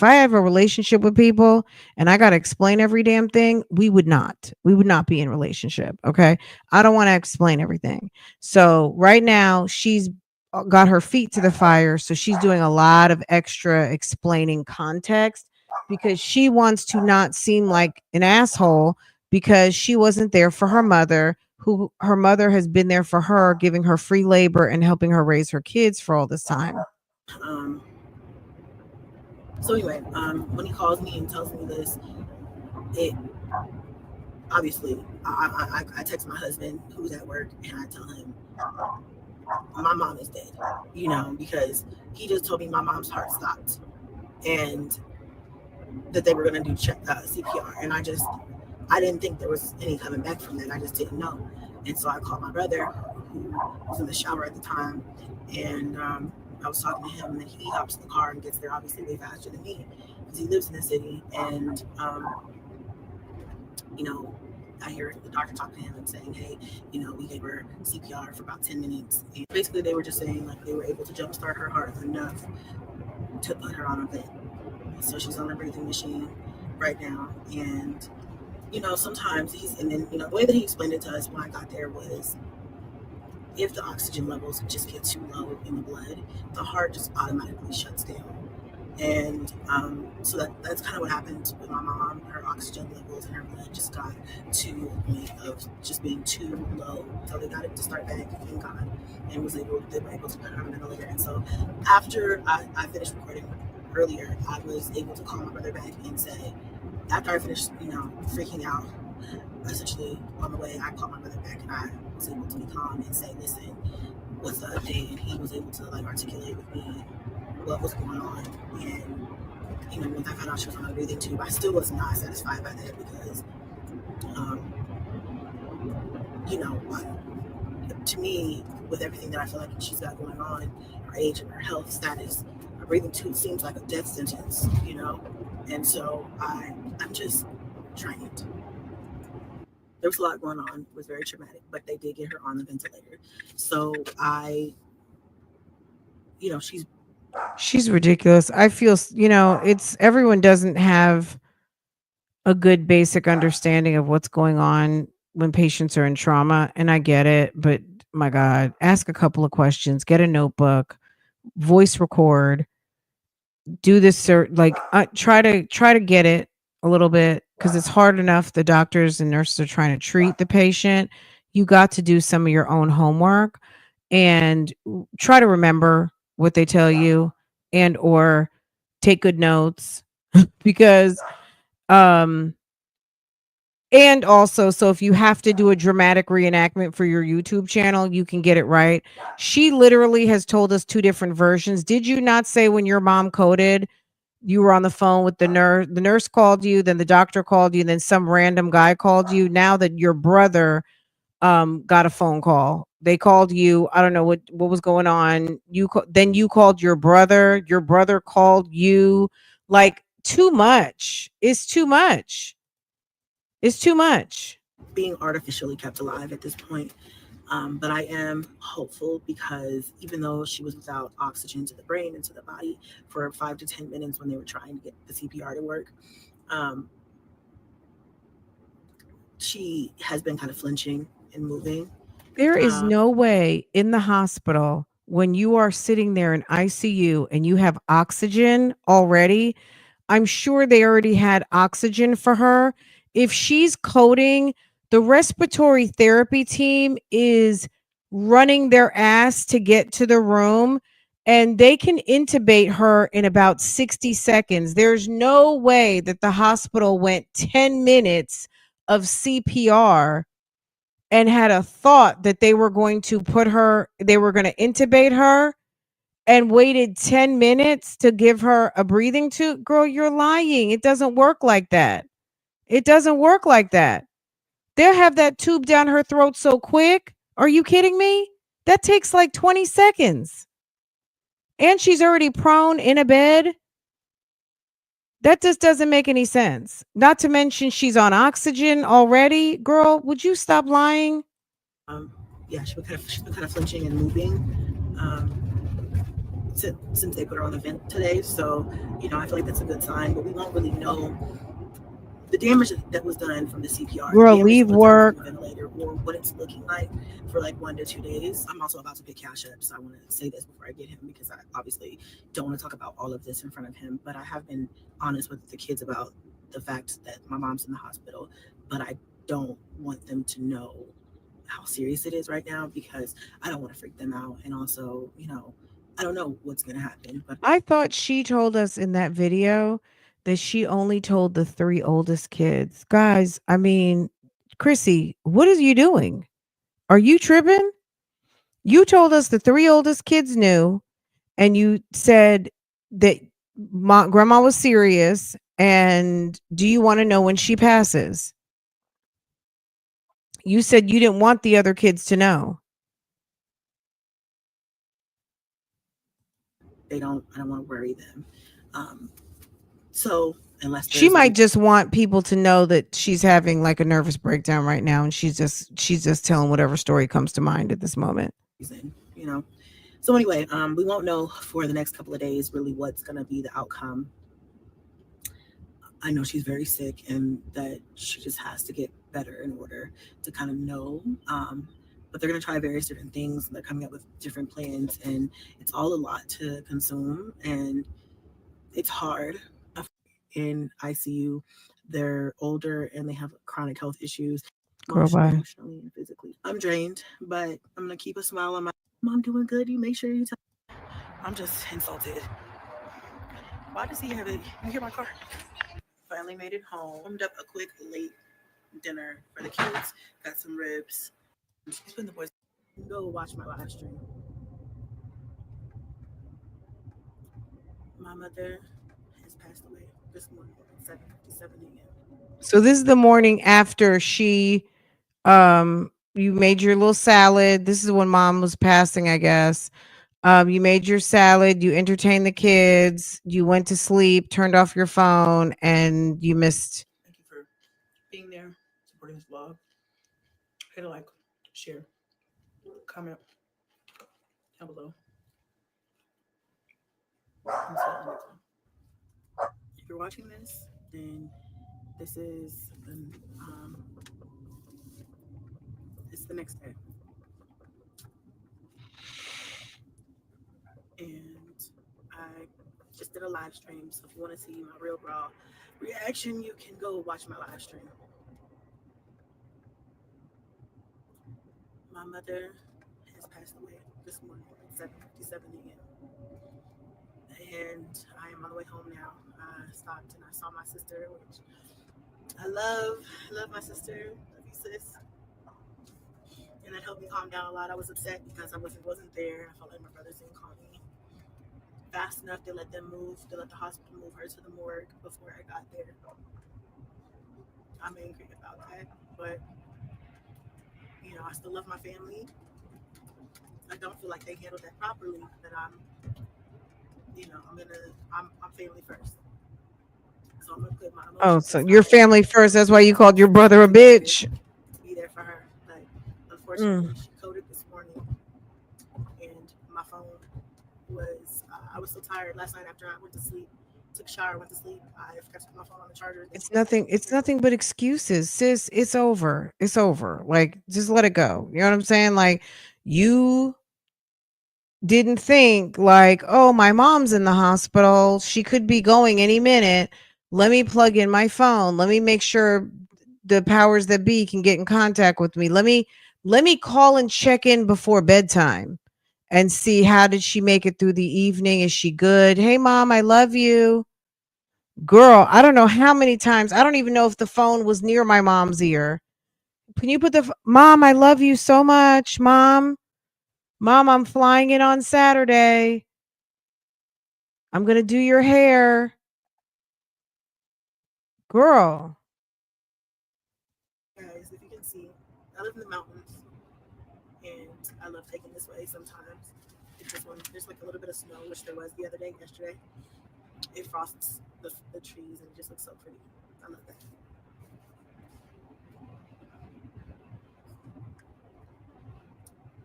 have a relationship with people and I got to explain every damn thing, we would not be in relationship. Okay. I don't want to explain everything. So right now she's got her feet to the fire. So she's doing a lot of extra explaining context because she wants to not seem like an asshole because she wasn't there for her mother, who her mother has been there for her, giving her free labor and helping her raise her kids for all this time. So anyway, when he calls me and tells me this, it obviously I text my husband who's at work and I tell him my mom is dead, because he just told me my mom's heart stopped and that they were going to do CPR, and I didn't think there was any coming back from that. I just didn't know. And so I called my brother, who was in the shower at the time, and I was talking to him, and then he hops in the car and gets there obviously way faster than me because he lives in the city. And I hear the doctor talking to him and saying, hey, we gave her CPR for about 10 minutes. And basically they were just saying like they were able to jumpstart her heart enough to put her on a vent. So she's on a breathing machine right now. And sometimes the way that he explained it to us when I got there was if the oxygen levels just get too low in the blood, the heart just automatically shuts down. And so that's kind of what happened with my mom. Her oxygen levels in her blood just got to a point of just being too low. So they got it to start back, thank God, and they were able to put her on a ventilator. And so after I finished recording earlier, I was able to call my brother back and say, after I finished, freaking out, essentially on the way, I called my brother back and I was able to be calm and say, listen, what's the update? And he was able to articulate with me what was going on. And once I found out she was on a breathing tube, I still was not satisfied by that because to me, with everything that I feel like she's got going on, her age and her health status, a breathing tube seems like a death sentence, and so I'm just trying it. There was a lot going on. It was very traumatic, but they did get her on the ventilator. So she's ridiculous. I feel, it's everyone doesn't have a good basic understanding of what's going on when patients are in trauma. And I get it, but my God, ask a couple of questions, get a notebook, voice record, do this, try to get it a little bit because it's hard enough. The doctors and nurses are trying to treat the patient. You got to do some of your own homework and try to remember what they tell you and or take good notes because and also, so if you have to do a dramatic reenactment for your YouTube channel, you can get it right. She literally has told us two different versions. Did you not say when your mom coded, you were on the phone with the nurse called you, then the doctor called you, then some random guy called you? Now that your brother got a phone call, they called you. I don't know what was going on. Then you called your brother. Your brother called you. Like, too much. It's too much. It's too much. Being artificially kept alive at this point. But I am hopeful because even though she was without oxygen to the brain and to the body for 5 to 10 minutes when they were trying to get the CPR to work, she has been kind of flinching and moving. There is no way in the hospital when you are sitting there in ICU and you have oxygen already. I'm sure they already had oxygen for her. If she's coding, the respiratory therapy team is running their ass to get to the room and they can intubate her in about 60 seconds. There's no way that the hospital went 10 minutes of CPR and had a thought that they were going to intubate her and waited 10 minutes to give her a breathing tube. Girl, you're lying. It doesn't work like that. It doesn't work like that. They'll have that tube down her throat so quick. Are you kidding me? That takes like 20 seconds. And she's already prone in a bed. That just doesn't make any sense. Not to mention she's on oxygen already. Girl, would you stop lying? She's been kind of flinching and moving since they put her on the vent today. So, I feel like that's a good sign, but we won't really know the damage that was done from the CPR, Girl, the damage leave that was done work. from the ventilator, or what it's looking like for like 1 to 2 days. I'm also about to pick Cash App, so I want to say this before I get him, because I obviously don't want to talk about all of this in front of him. But I have been honest with the kids about the fact that my mom's in the hospital, but I don't want them to know how serious it is right now, because I don't want to freak them out. And also, I don't know what's going to happen. But I thought she told us in that video that she only told the 3 oldest kids. Guys, I mean, Chrissy, what are you doing? Are you tripping? You told us the 3 oldest kids knew, and you said that grandma was serious. And do you want to know when she passes? You said you didn't want the other kids to know. I don't want to worry them. So unless She there's might just want people to know that she's having like a nervous breakdown right now, and she's just telling whatever story comes to mind at this moment. reason, So anyway, we won't know for the next couple of days really what's going to be the outcome. I know she's very sick and that she just has to get better in order to kind of know. But they're going to try various different things. And they're coming up with different plans, and it's all a lot to consume, and it's hard. In ICU, they're older and they have chronic health issues, Girl, bye. emotionally and physically. I'm drained, but I'm going to keep a smile on my mom. Doing good. You make sure you tell. I'm just insulted. Why does he have it? You hear my car? Finally made it home. Warmed up a quick late dinner for the kids. Got some ribs. She's been the boys. Go watch my live stream. My mother has passed away this morning at 7:57 a.m. So this is the morning after she you made your little salad. This is when mom was passing, I guess. You made your salad, you entertained the kids, you went to sleep, turned off your phone, and you missed. Thank you for being there, supporting this vlog. Hit a like, share, comment down below. If you're watching this, then this is it's the next day. And I just did a live stream, so if you want to see my real raw reaction, you can go watch my live stream. My mother has passed away this morning at 7:57 a.m. And I am on the way home now. I stopped and I saw my sister, which I love my sister. Love you, sis. And that helped me calm down a lot. I was upset because I wasn't there. I felt like my brothers didn't call me fast enough to let the hospital move her to the morgue before I got there. I'm angry about that, but I still love my family. I don't feel like they handled that properly. That I'm family first. So I'm gonna put my emotions. Oh, so your family first. That's why you called your brother a bitch. To be there for her. Like, unfortunately, she coded this morning, and my phone was. I was so tired last night after I went to sleep. Took a shower, went to sleep. I forgot to put my phone on the charger. It's nothing but excuses, sis. It's over. It's over. Like, just let it go. You know what I'm saying? Like, you didn't think like, oh, my mom's in the hospital. She could be going any minute. Let me plug in my phone. Let me make sure the powers that be can get in contact with me. Let me call and check in before bedtime and see how did she make it through the evening. Is she good? Hey, mom, I love you. Girl, I don't know how many times. I don't even know if the phone was near my mom's ear. Can you put mom, I love you so much, mom. Mom, I'm flying in on Saturday. I'm going to do your hair. Girl. Guys, if you can see, I live in the mountains, and I love taking this way sometimes. There's like a little bit of snow, which there was the other day, yesterday. It frosts the trees, and it just looks so pretty. I love that.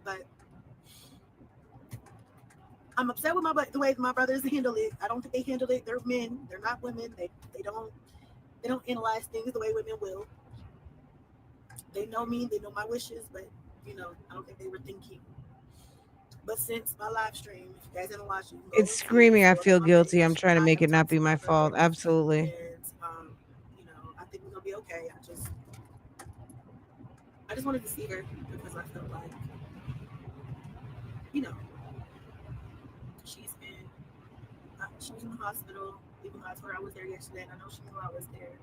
But I'm upset with the way my brothers handle it. I don't think they handle it. They're men. They're not women. They don't They don't analyze things the way women will. They know me, they know my wishes, but I don't think they were thinking. But since my live stream, if you guys haven't watched it, you can go It's and see it. screaming, I Scroll feel down my guilty. I'm page. trying to I make have it not talked be to my my fault. brother, Absolutely. and I think we're gonna be okay. I just wanted to see her because I felt like you know she's been she was in the hospital. Even though I told her I was there yesterday, and I know she knew I was there,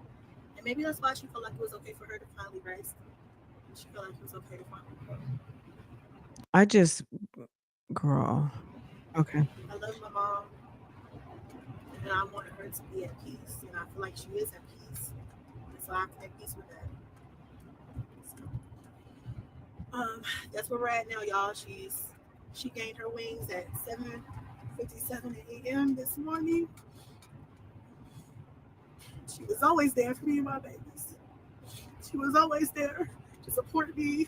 and maybe that's why she felt like it was okay for her to finally rest. And she felt like it was okay to finally go. I just, girl. Okay. I love my mom, and I wanted her to be at peace, and I feel like she is at peace, and so I can make peace with that. So, that's where we're at now, y'all. She gained her wings at 7:57 a.m. this morning. She was always there for me and my babies. She was always there to support me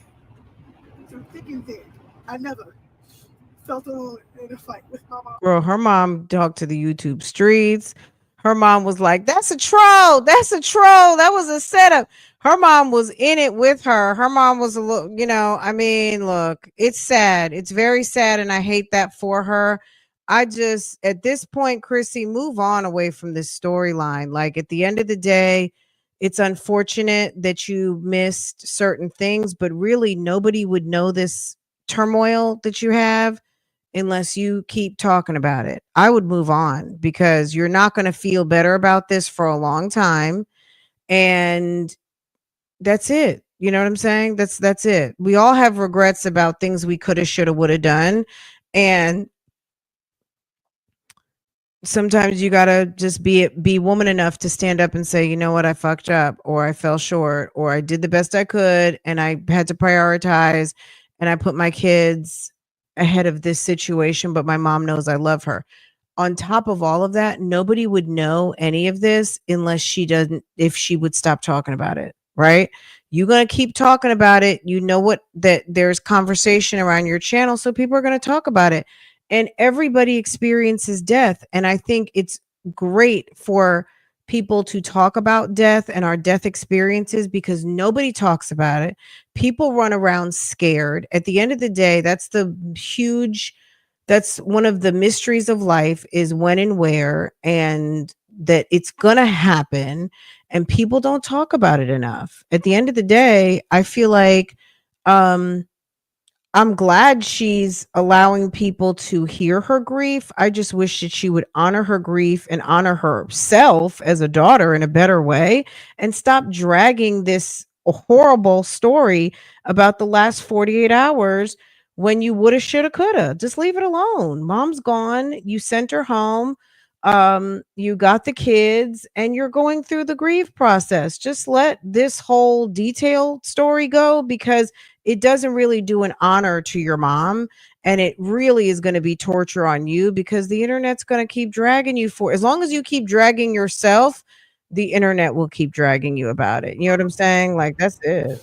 through thick and thin. I never felt alone in a fight with my mom. Girl, her mom talked to the YouTube streets. Her mom was like, "That's a troll. That's a troll. That was a setup." Her mom was in it with her. Her mom was a little, I mean, look, it's sad. It's very sad. And I hate that for her. I just, at this point, Chrissy, move on away from this storyline. Like, at the end of the day, it's unfortunate that you missed certain things, but really nobody would know this turmoil that you have unless you keep talking about it. I would move on because you're not going to feel better about this for a long time. And that's it. You know what I'm saying? That's it. We all have regrets about things we could have, should have, would have done. And sometimes you gotta just be woman enough to stand up and say, you know what, I fucked up, or I fell short, or I did the best I could, and I had to prioritize, and I put my kids ahead of this situation, but my mom knows I love her. On top of all of that, nobody would know any of this unless she doesn't, if she would stop talking about it, right? You're going to keep talking about it. You know what, that there's conversation around your channel, so people are going to talk about it. And everybody experiences death. And I think it's great for people to talk about death and our death experiences because nobody talks about it. People run around scared. At the end of the day, that's one of the mysteries of life, is when and where, and that it's going to happen, and people don't talk about it enough. At the end of the day, I feel like um I'm glad she's allowing people to hear her grief. I just wish that she would honor her grief and honor herself as a daughter in a better way and stop dragging this horrible story about the last 48 hours when you woulda, shoulda, coulda. Just leave it alone. Mom's gone. You sent her home. You got the kids and you're going through the grief process. Just let this whole detailed story go because it doesn't really do an honor to your mom, and it really is going to be torture on you because the internet's going to keep dragging you for as long as you keep dragging yourself, the internet will keep dragging you about it. You know what I'm saying? Like, that's it.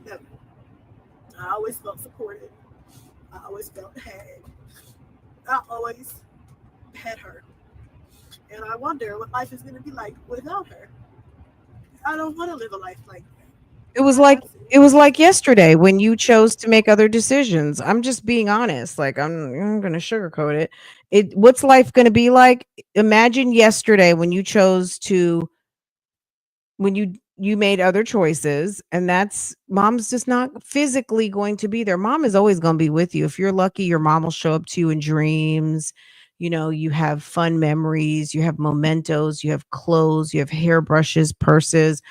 Never. I always felt supported. I always felt had. I always had her. And I wonder what life is going to be like without her. I don't want to live a life like that. It was I like have to. it was like yesterday when you chose to make other decisions. I'm just being honest. Like, I'm going to sugarcoat it. What's life going to be like? Imagine yesterday when you chose to, when you made other choices, and that's, mom's just not physically going to be there. Mom is always going to be with you. If you're lucky, your mom will show up to you in dreams. You have fun memories, you have mementos, you have clothes, you have hairbrushes, purses,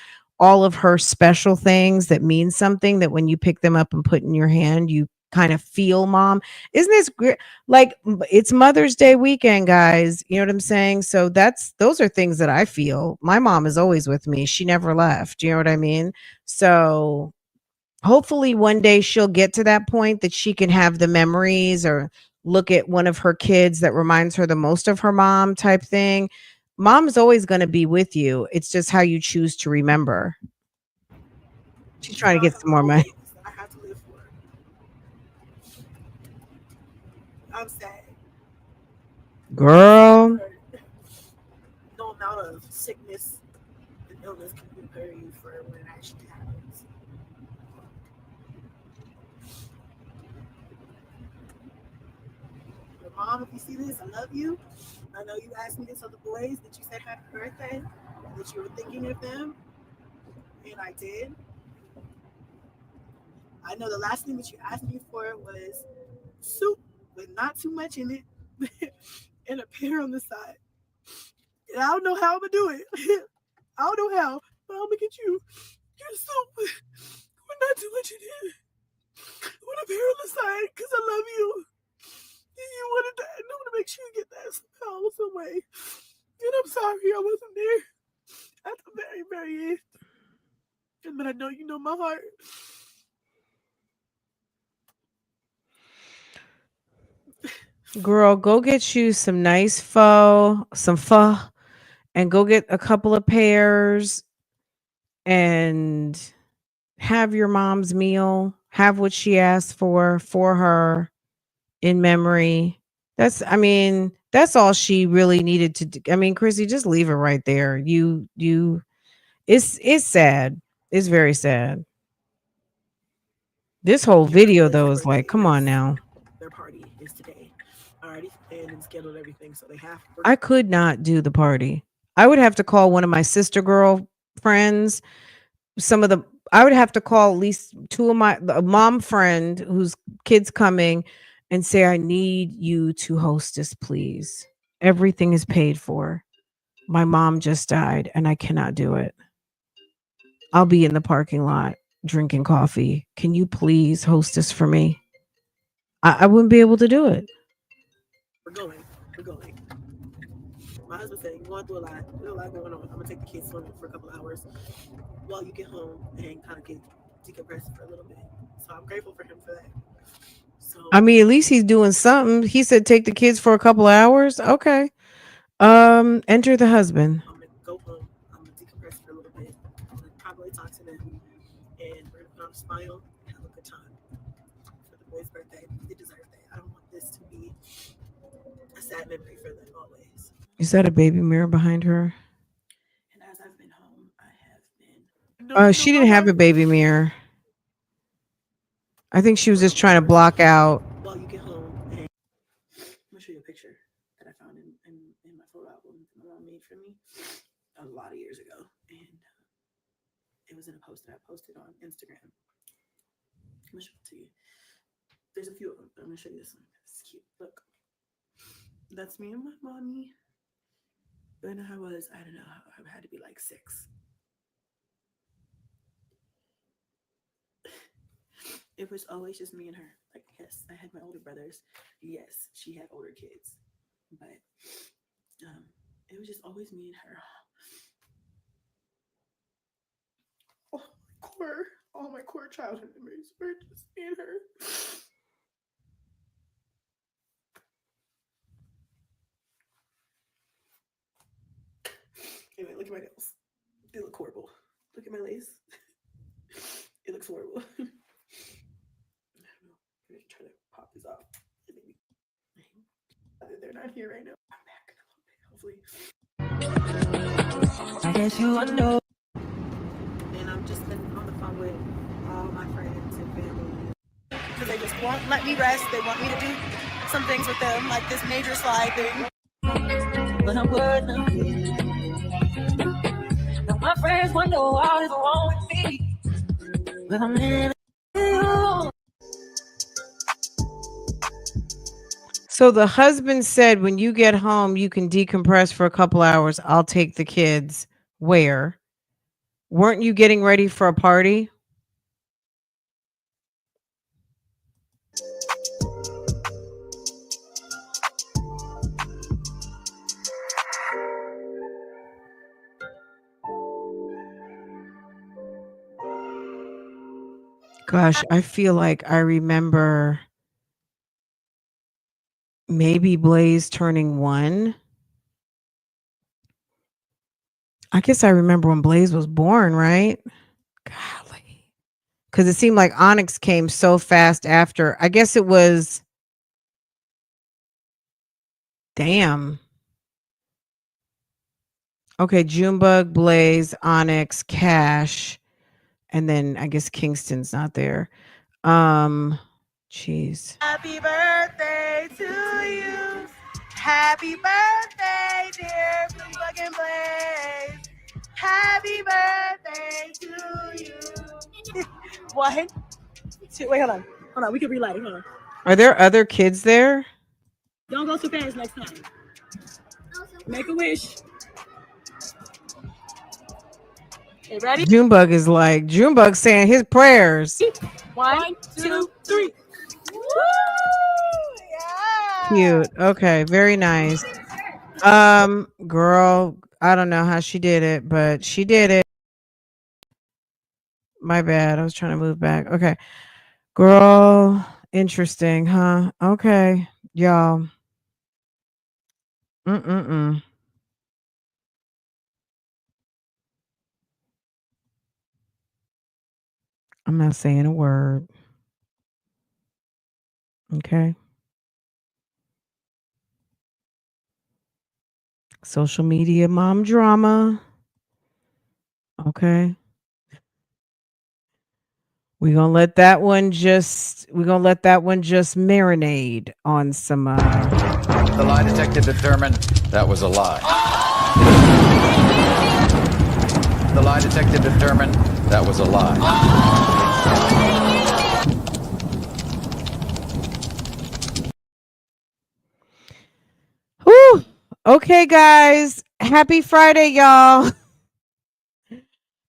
all of her special things that mean something, that when you pick them up and put in your hand, you kind of feel mom. Isn't this great? Like, it's Mother's Day weekend, guys. You know what I'm saying? So those are things that I feel. My mom is always with me. She never left. You know what I mean? So hopefully one day she'll get to that point that she can have the memories or look at one of her kids that reminds her the most of her mom type thing. Mom's always going to be with you. It's just how you choose to remember. She's trying to So I get have some more no money. babies that I have to live for. I'm sad. I'm sad Girl. for no amount of sickness and illness can prepare you for when it actually happens. Your mom, if you see this, I love you. I know you asked me this of the boys, that you said happy birthday, that you were thinking of them, and I did. I know the last thing that you asked me for was soup with not too much in it and a pear on the side. And I don't know how I'm gonna do it. I don't know how, but I'm gonna get you soup with not too much in it, with a pear on the side, because I love you. You wanted that, and I'm gonna make sure you get that somehow, some way. And I'm sorry I wasn't there at the very, very end. But I know you know my heart. Girl, go get you some nice some pho, and go get a couple of pears and have your mom's meal. Have what she asked for her in memory. That's all she really needed to do. I mean, Chrissy, just leave it right there. It's sad. It's very sad. This whole Your video boys' though is like, birthday come on now. their party is today. I already planned and scheduled everything, so they have. I could not do the party. I would have to call one of my sister girl friends. I would have to call at least two of a mom friend whose kids coming and say, I need you to host this, please. Everything is paid for. My mom just died and I cannot do it. I'll be in the parking lot drinking coffee. Can you please host this for me? I wouldn't be able to do it. We're going. My husband said, you're going through a lot. There's a lot going on. I'm going to take the kids swimming for a couple hours while you get home and kind of get decompressed for a little bit. So I'm grateful for him for that. So I mean, at least he's doing something. He said take the kids for a couple of hours. Okay. Enter the husband. I'm going to go home. I'm going to decompress for a little bit. I'm going to probably talk to them. And we're going to put on a smile and have a good time for the boy's birthday. They deserve that. I don't want this to be a sad memory for them always. Is that a baby mirror behind her? And as I've been home, I have been. She didn't have a baby mirror. I think she was just trying to block out. While you get home, I'm gonna show you a picture that I found in my photo album that my mom made for me a lot of years ago, and it was in a post that I posted on Instagram. I'm gonna show it to you. There's a few of them, but I'm gonna show you this one. It's cute. Look, that's me and my mommy. When I don't know, I had to be like 6. It was always just me and her. Like, yes, I had my older brothers. Yes, she had older kids. But it was just always me and her. All my core childhood memories were just me and her. Anyway, look at my nails. They look horrible. Look at my lace. It looks horrible. I don't know. I'm gonna try to pop these off. They're not here right now. I'm back in a little bit, hopefully. I guess you know. And I'm just been on the phone with all my friends and family. Because they just won't let me rest. They want me to do some things with them, like this major slide thing. But I'm good now. Now my friends wonder what is wrong with me. But I'm in you. So the husband said, when you get home, you can decompress for a couple hours. I'll take the kids. Where? Weren't you getting ready for a party? Gosh, I feel like I remember maybe Blaze turning 1. I guess I remember when Blaze was born, right? Golly. Because it seemed like Onyx came so fast after. I guess it was. Damn. Okay, Junebug, Blaze, Onyx, Cash, and then I guess Kingston's not there. Jeez. Happy birthday to you. Happy birthday, dear Bloomberg and Blaze. Happy birthday to you. 1, 2, wait, hold on. Hold on, we can relight it. Hold on. Are there other kids there? Don't go too fast next time. Make a wish. Okay, ready? Junebug's saying his prayers. 1, 2, 3. Woo! Yeah. Cute. Okay, very nice. Girl, I don't know how she did it, but she did it. My bad. I was trying to move back. Okay. Girl, interesting, huh? Okay, y'all. Mm-mm-mm. I'm not saying a word. Okay. Social media mom drama. Okay. We're gonna let that one just marinate on some The lie detector determined that was a lie. The lie detector determined that was a lie. Whew. Okay, guys. Happy Friday, y'all.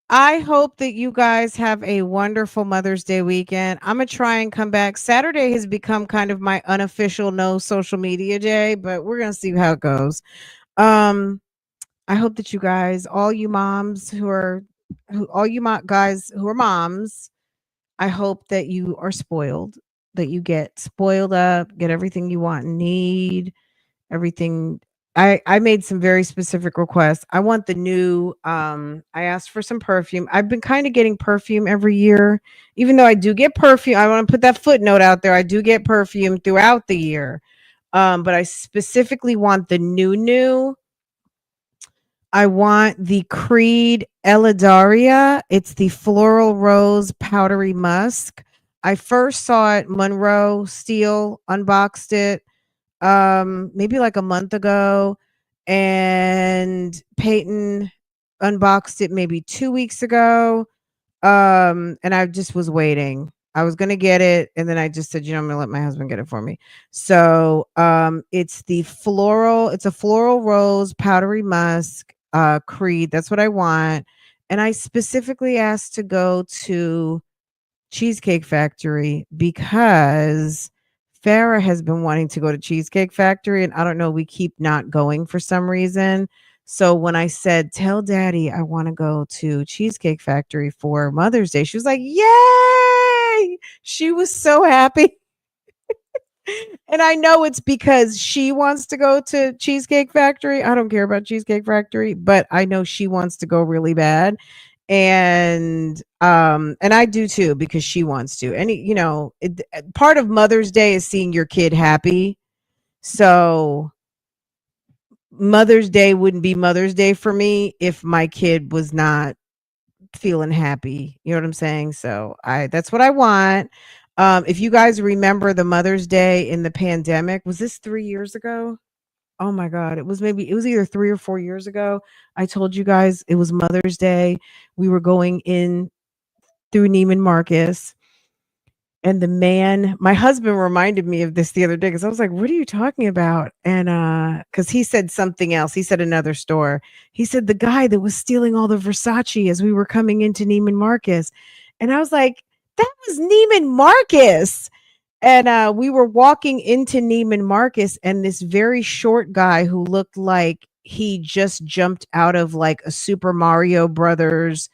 I hope that you guys have a wonderful Mother's Day weekend. I'm going to try and come back. Saturday has become kind of my unofficial no social media day, but we're going to see how it goes. I hope that you guys, all you moms guys who are moms, I hope that you are spoiled, that you get spoiled up, get everything you want and need, everything. I made some very specific requests. I want the new I asked for some perfume. I've been kind of getting perfume every year. Even though I do get perfume, I want to put that footnote out there. I do get perfume throughout the year. But I specifically want the new. I want the Creed Eladaria. It's the floral rose powdery musk. I first saw it Monroe Steele unboxed it maybe like a month ago, and Peyton unboxed it maybe 2 weeks ago. And I just was waiting. I was gonna get it, and then I just said, I'm gonna let my husband get it for me. So it's a floral rose powdery musk Creed. That's what I want. And I specifically asked to go to Cheesecake Factory because Farah has been wanting to go to Cheesecake Factory, and I don't know, we keep not going for some reason. So when I said, tell daddy I want to go to Cheesecake Factory for Mother's Day, she was like, yay! She was so happy. And I know it's because she wants to go to Cheesecake Factory. I don't care about Cheesecake Factory, but I know she wants to go really bad. And I do too, because she wants to. And part of Mother's Day is seeing your kid happy. So Mother's Day wouldn't be Mother's Day for me if my kid was not feeling happy. You know what I'm saying? So that's what I want. If you guys remember the Mother's Day in the pandemic, was this 3 years ago? Oh my God. It was either 3 or 4 years ago. I told you guys it was Mother's Day. We were going in through Neiman Marcus. And my husband reminded me of this the other day because I was like, what are you talking about? And because he said something else. He said another store. He said the guy that was stealing all the Versace as we were coming into Neiman Marcus. And I was like, that was Neiman Marcus. And we were walking into Neiman Marcus, and this very short guy who looked like he just jumped out of like a Super Mario Brothers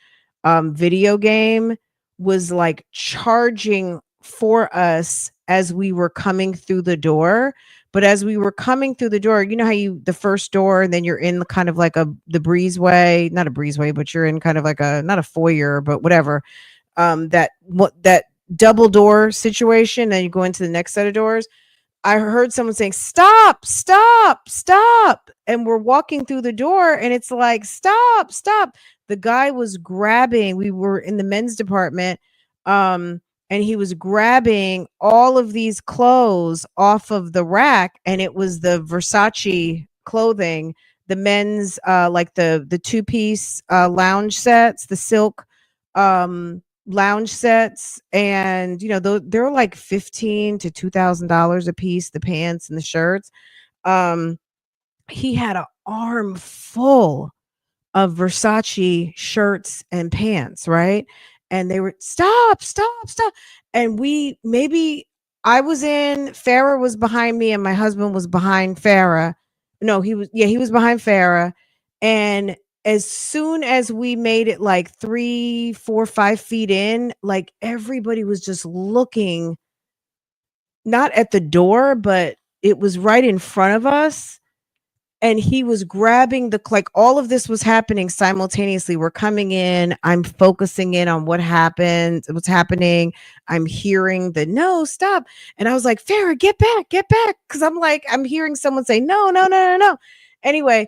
video game was like charging for us as we were coming through the door. But as we were coming through the door, you know how the first door, and then you're in kind of like the breezeway, not a breezeway, but you're in kind of like not a foyer, but whatever. That double door situation, and you go into the next set of doors. I heard someone saying, stop, stop, stop. And we're walking through the door and it's like, stop, stop. The guy was grabbing, we were in the men's department, and he was grabbing all of these clothes off of the rack, and it was the Versace clothing, the men's like the two-piece lounge sets, the silk lounge sets, and they're like $15 to $2,000 a piece, the pants and the shirts. He had an arm full of Versace shirts and pants, right? And they were, stop, stop, stop. And I was in, Farrah was behind me and my husband was behind Farrah. No, he was behind Farrah. And as soon as we made it like 3, 4, 5 feet in, like everybody was just looking, not at the door, but it was right in front of us. And he was grabbing like all of this was happening simultaneously. We're coming in, I'm focusing in on what's happening. I'm hearing the no, stop. And I was like, Farrah, get back. Cause I'm hearing someone say, no, no, no, no, no. Anyway,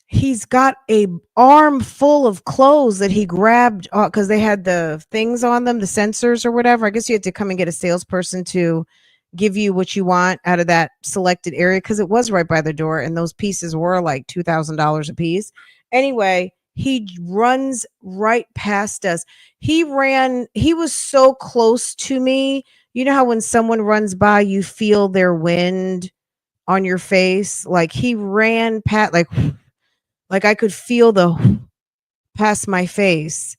he's got a arm full of clothes that he grabbed because they had the things on them, the sensors or whatever. I guess you had to come and get a salesperson to give you what you want out of that selected area, because it was right by the door and those pieces were like $2,000 a piece. Anyway, he runs right past us. He was so close to me. You know how when someone runs by, you feel their wind on your face? Like he ran past, like I could feel the past my face.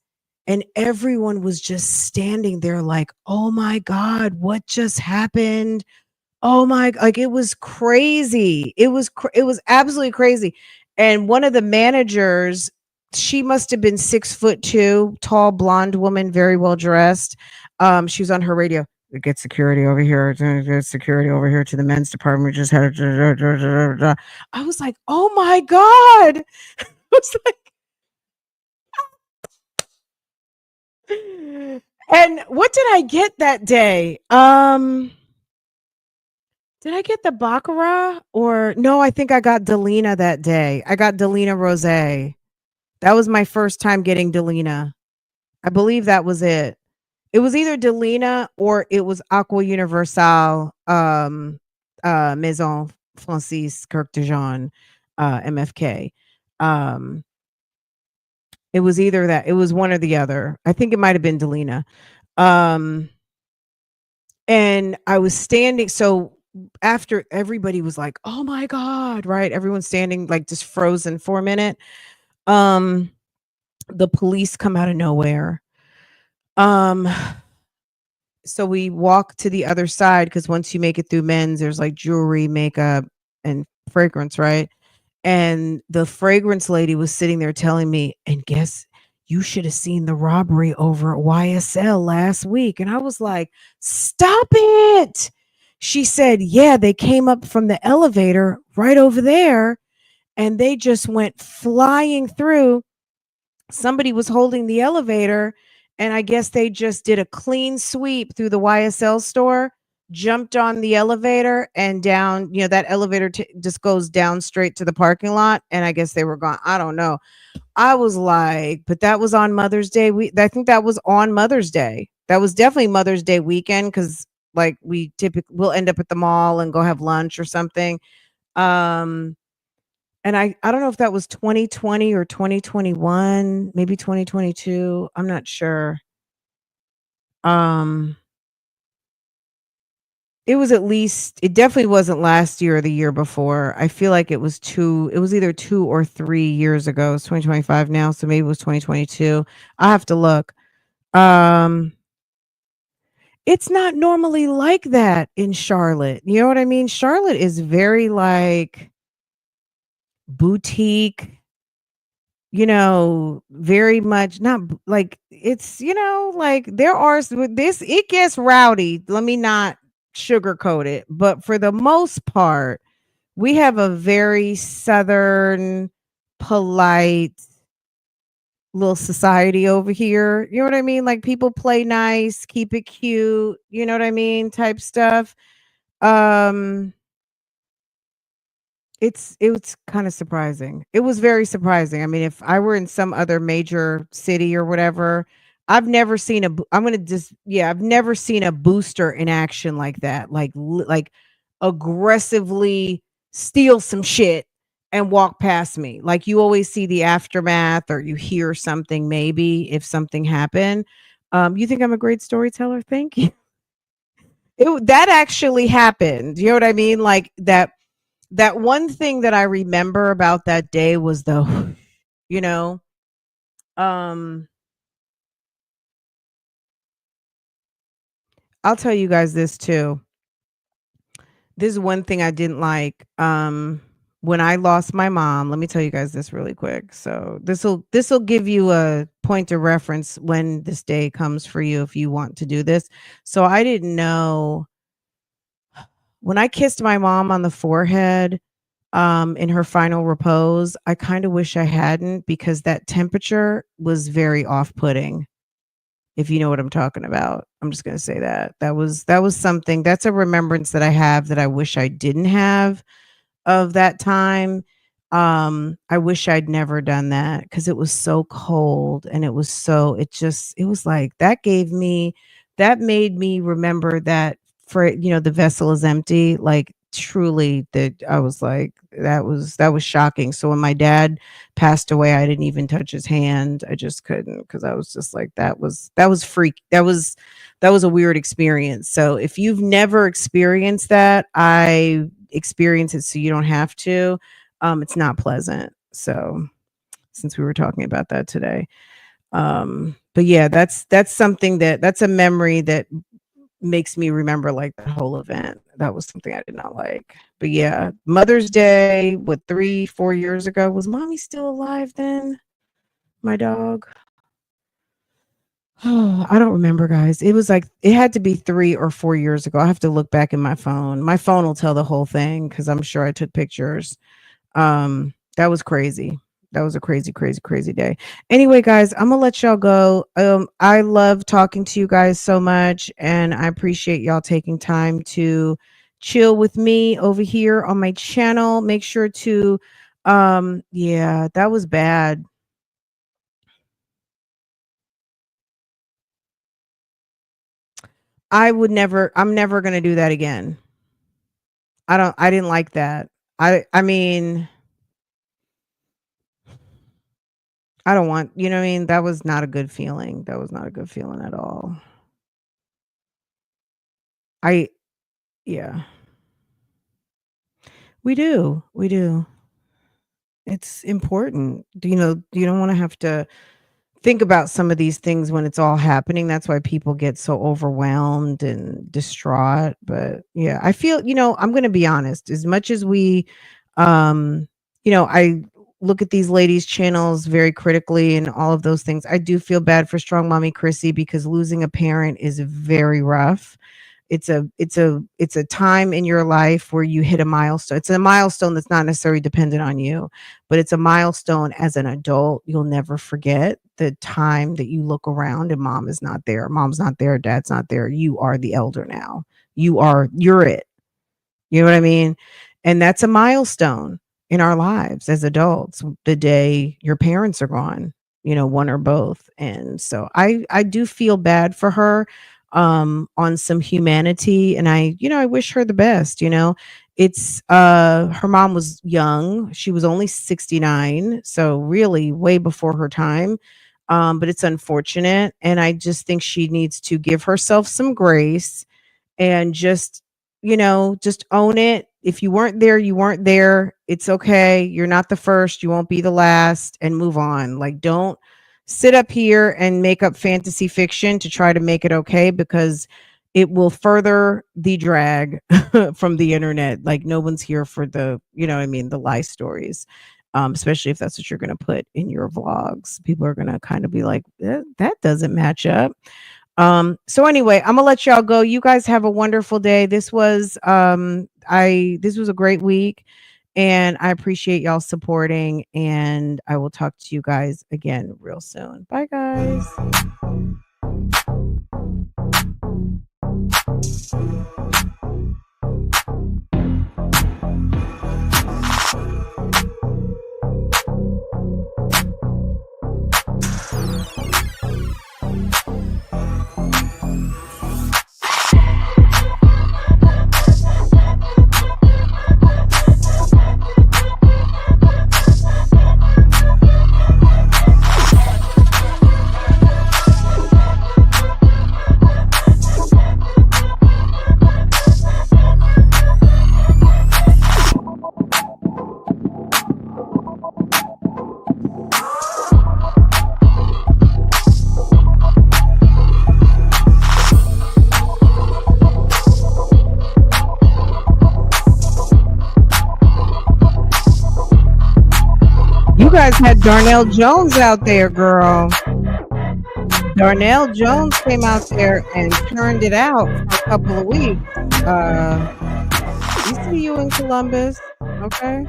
And everyone was just standing there like, oh my God, what just happened? Oh my, like it was crazy. It was absolutely crazy. And one of the managers, she must have been 6'2", tall, blonde woman, very well dressed. She was on her radio. Get security over here. Get security over here to the men's department. We just had. I was like, oh my God. I was like, and what did I get that day? Did I get the Baccarat or no? I think I got Delina that day. I got Delina Rosé. That was my first time getting Delina. I believe that was it. It was either Delina or it was Aqua Universal, Maison Francis Kirk de Jean, MFK. It was either that. It was one or the other. I think it might have been Delina. And I was standing. So after everybody was like, oh my God, right? Everyone's standing like just frozen for a minute. The police come out of nowhere. So we walk to the other side because once you make it through men's, there's like jewelry, makeup, and fragrance, right? And the fragrance lady was sitting there telling me, and guess you should have seen the robbery over at YSL last week. And I was like, stop it. She said, yeah, they came up from the elevator right over there and they just went flying through. Somebody was holding the elevator and I guess they just did a clean sweep through the YSL store, jumped on the elevator and down, that elevator just goes down straight to the parking lot. And I guess they were gone. I don't know. I was like, but that was on Mother's Day. I think that was on Mother's Day. That was definitely Mother's Day weekend because like we'll end up at the mall and go have lunch or something. And I don't know if that was 2020 or 2021, maybe 2022. I'm not sure. It definitely wasn't last year or the year before. I feel like it was either 2 or 3 years ago. It's 2025 now, so maybe it was 2022. I'll have to look. It's not normally like that in Charlotte. You know what I mean? Charlotte is very like boutique, very much not like it's, like there are this, it gets rowdy. Let me not sugarcoat it. But for the most part, we have a very Southern, polite little society over here. You know what I mean? Like people play nice, keep it cute, you know what I mean? Type stuff. um it was kind of surprising. It was very surprising. I mean, if I were in some other major city or whatever, I've never seen I'm going to just I've never seen a booster in action like that. Like aggressively steal some shit and walk past me. Like you always see the aftermath or you hear something maybe if something happened. You think I'm a great storyteller? Thank you. That actually happened. You know what I mean? Like that one thing that I remember about that day was the, you know, um, I'll tell you guys this too. This is one thing I didn't like. When I lost my mom, let me tell you guys this really quick. So this will give you a point of reference when this day comes for you if you want to do this. So I didn't know when I kissed my mom on the forehead in her final repose, I kind of wish I hadn't because that temperature was very off-putting. If you know what I'm talking about. I'm just going to say that. That was something that's a remembrance that I have that I wish I didn't have of that time. I wish I'd never done that because it was so cold and it was like that made me remember that for the vessel is empty. Like truly that I was like, that was shocking. So when my dad passed away, I didn't even touch his hand. I just couldn't because I was just like, that was freak. That was a weird experience. So if you've never experienced that, I experience it so you don't have to. It's not pleasant. So since we were talking about that today. But yeah, that's something that's a memory that makes me remember like the whole event. That was something I did not like. But yeah, Mother's Day, what 3-4 years ago, was mommy still alive then? My dog. Oh, I don't remember, guys. It was like it had to be 3 or 4 years ago. I have to look back in my phone. My phone will tell the whole thing because I'm sure I took pictures. That was crazy. That was a crazy, crazy, crazy day. Anyway, guys, I'm gonna let y'all go. I love talking to you guys so much, and I appreciate y'all taking time to chill with me over here on my channel. Make sure to, yeah, that was bad. I'm never gonna do that again. I didn't like that. I mean, I don't want, you know what I mean? That was not a good feeling. That was not a good feeling at all. I Yeah. We do. We do. It's important. You don't want to have to think about some of these things when it's all happening. That's why people get so overwhelmed and distraught. But yeah, I feel, I'm going to be honest, as much as I look at these ladies' channels very critically and all of those things. I do feel bad for Strong Mommy Chrissy because losing a parent is very rough. It's a time in your life where you hit a milestone. It's a milestone that's not necessarily dependent on you, but it's a milestone as an adult. You'll never forget the time that you look around and mom is not there. Mom's not there. Dad's not there. You are the elder now. You're it. You know what I mean? And that's a milestone in our lives as adults, the day your parents are gone, one or both. And so I do feel bad for her on some humanity, and I wish her the best. It's her mom was young. She was only 69, so really way before her time. But it's unfortunate, and I just think she needs to give herself some grace and just own it. If you weren't there, you weren't there. It's okay. You're not the first. You won't be the last, and move on. Like, don't sit up here and make up fantasy fiction to try to make it okay, because it will further the drag from the internet. Like, no one's here for the, the lie stories. Especially if that's what you're going to put in your vlogs. People are going to kind of be like, that doesn't match up. So anyway, I'm gonna let y'all go. You guys have a wonderful day. This was a great week, and I appreciate y'all supporting, and I will talk to you guys again real soon. Bye, guys. had Darnell Jones out there, girl. Darnell Jones came out there and turned it out for a couple of weeks. We see you in Columbus, okay?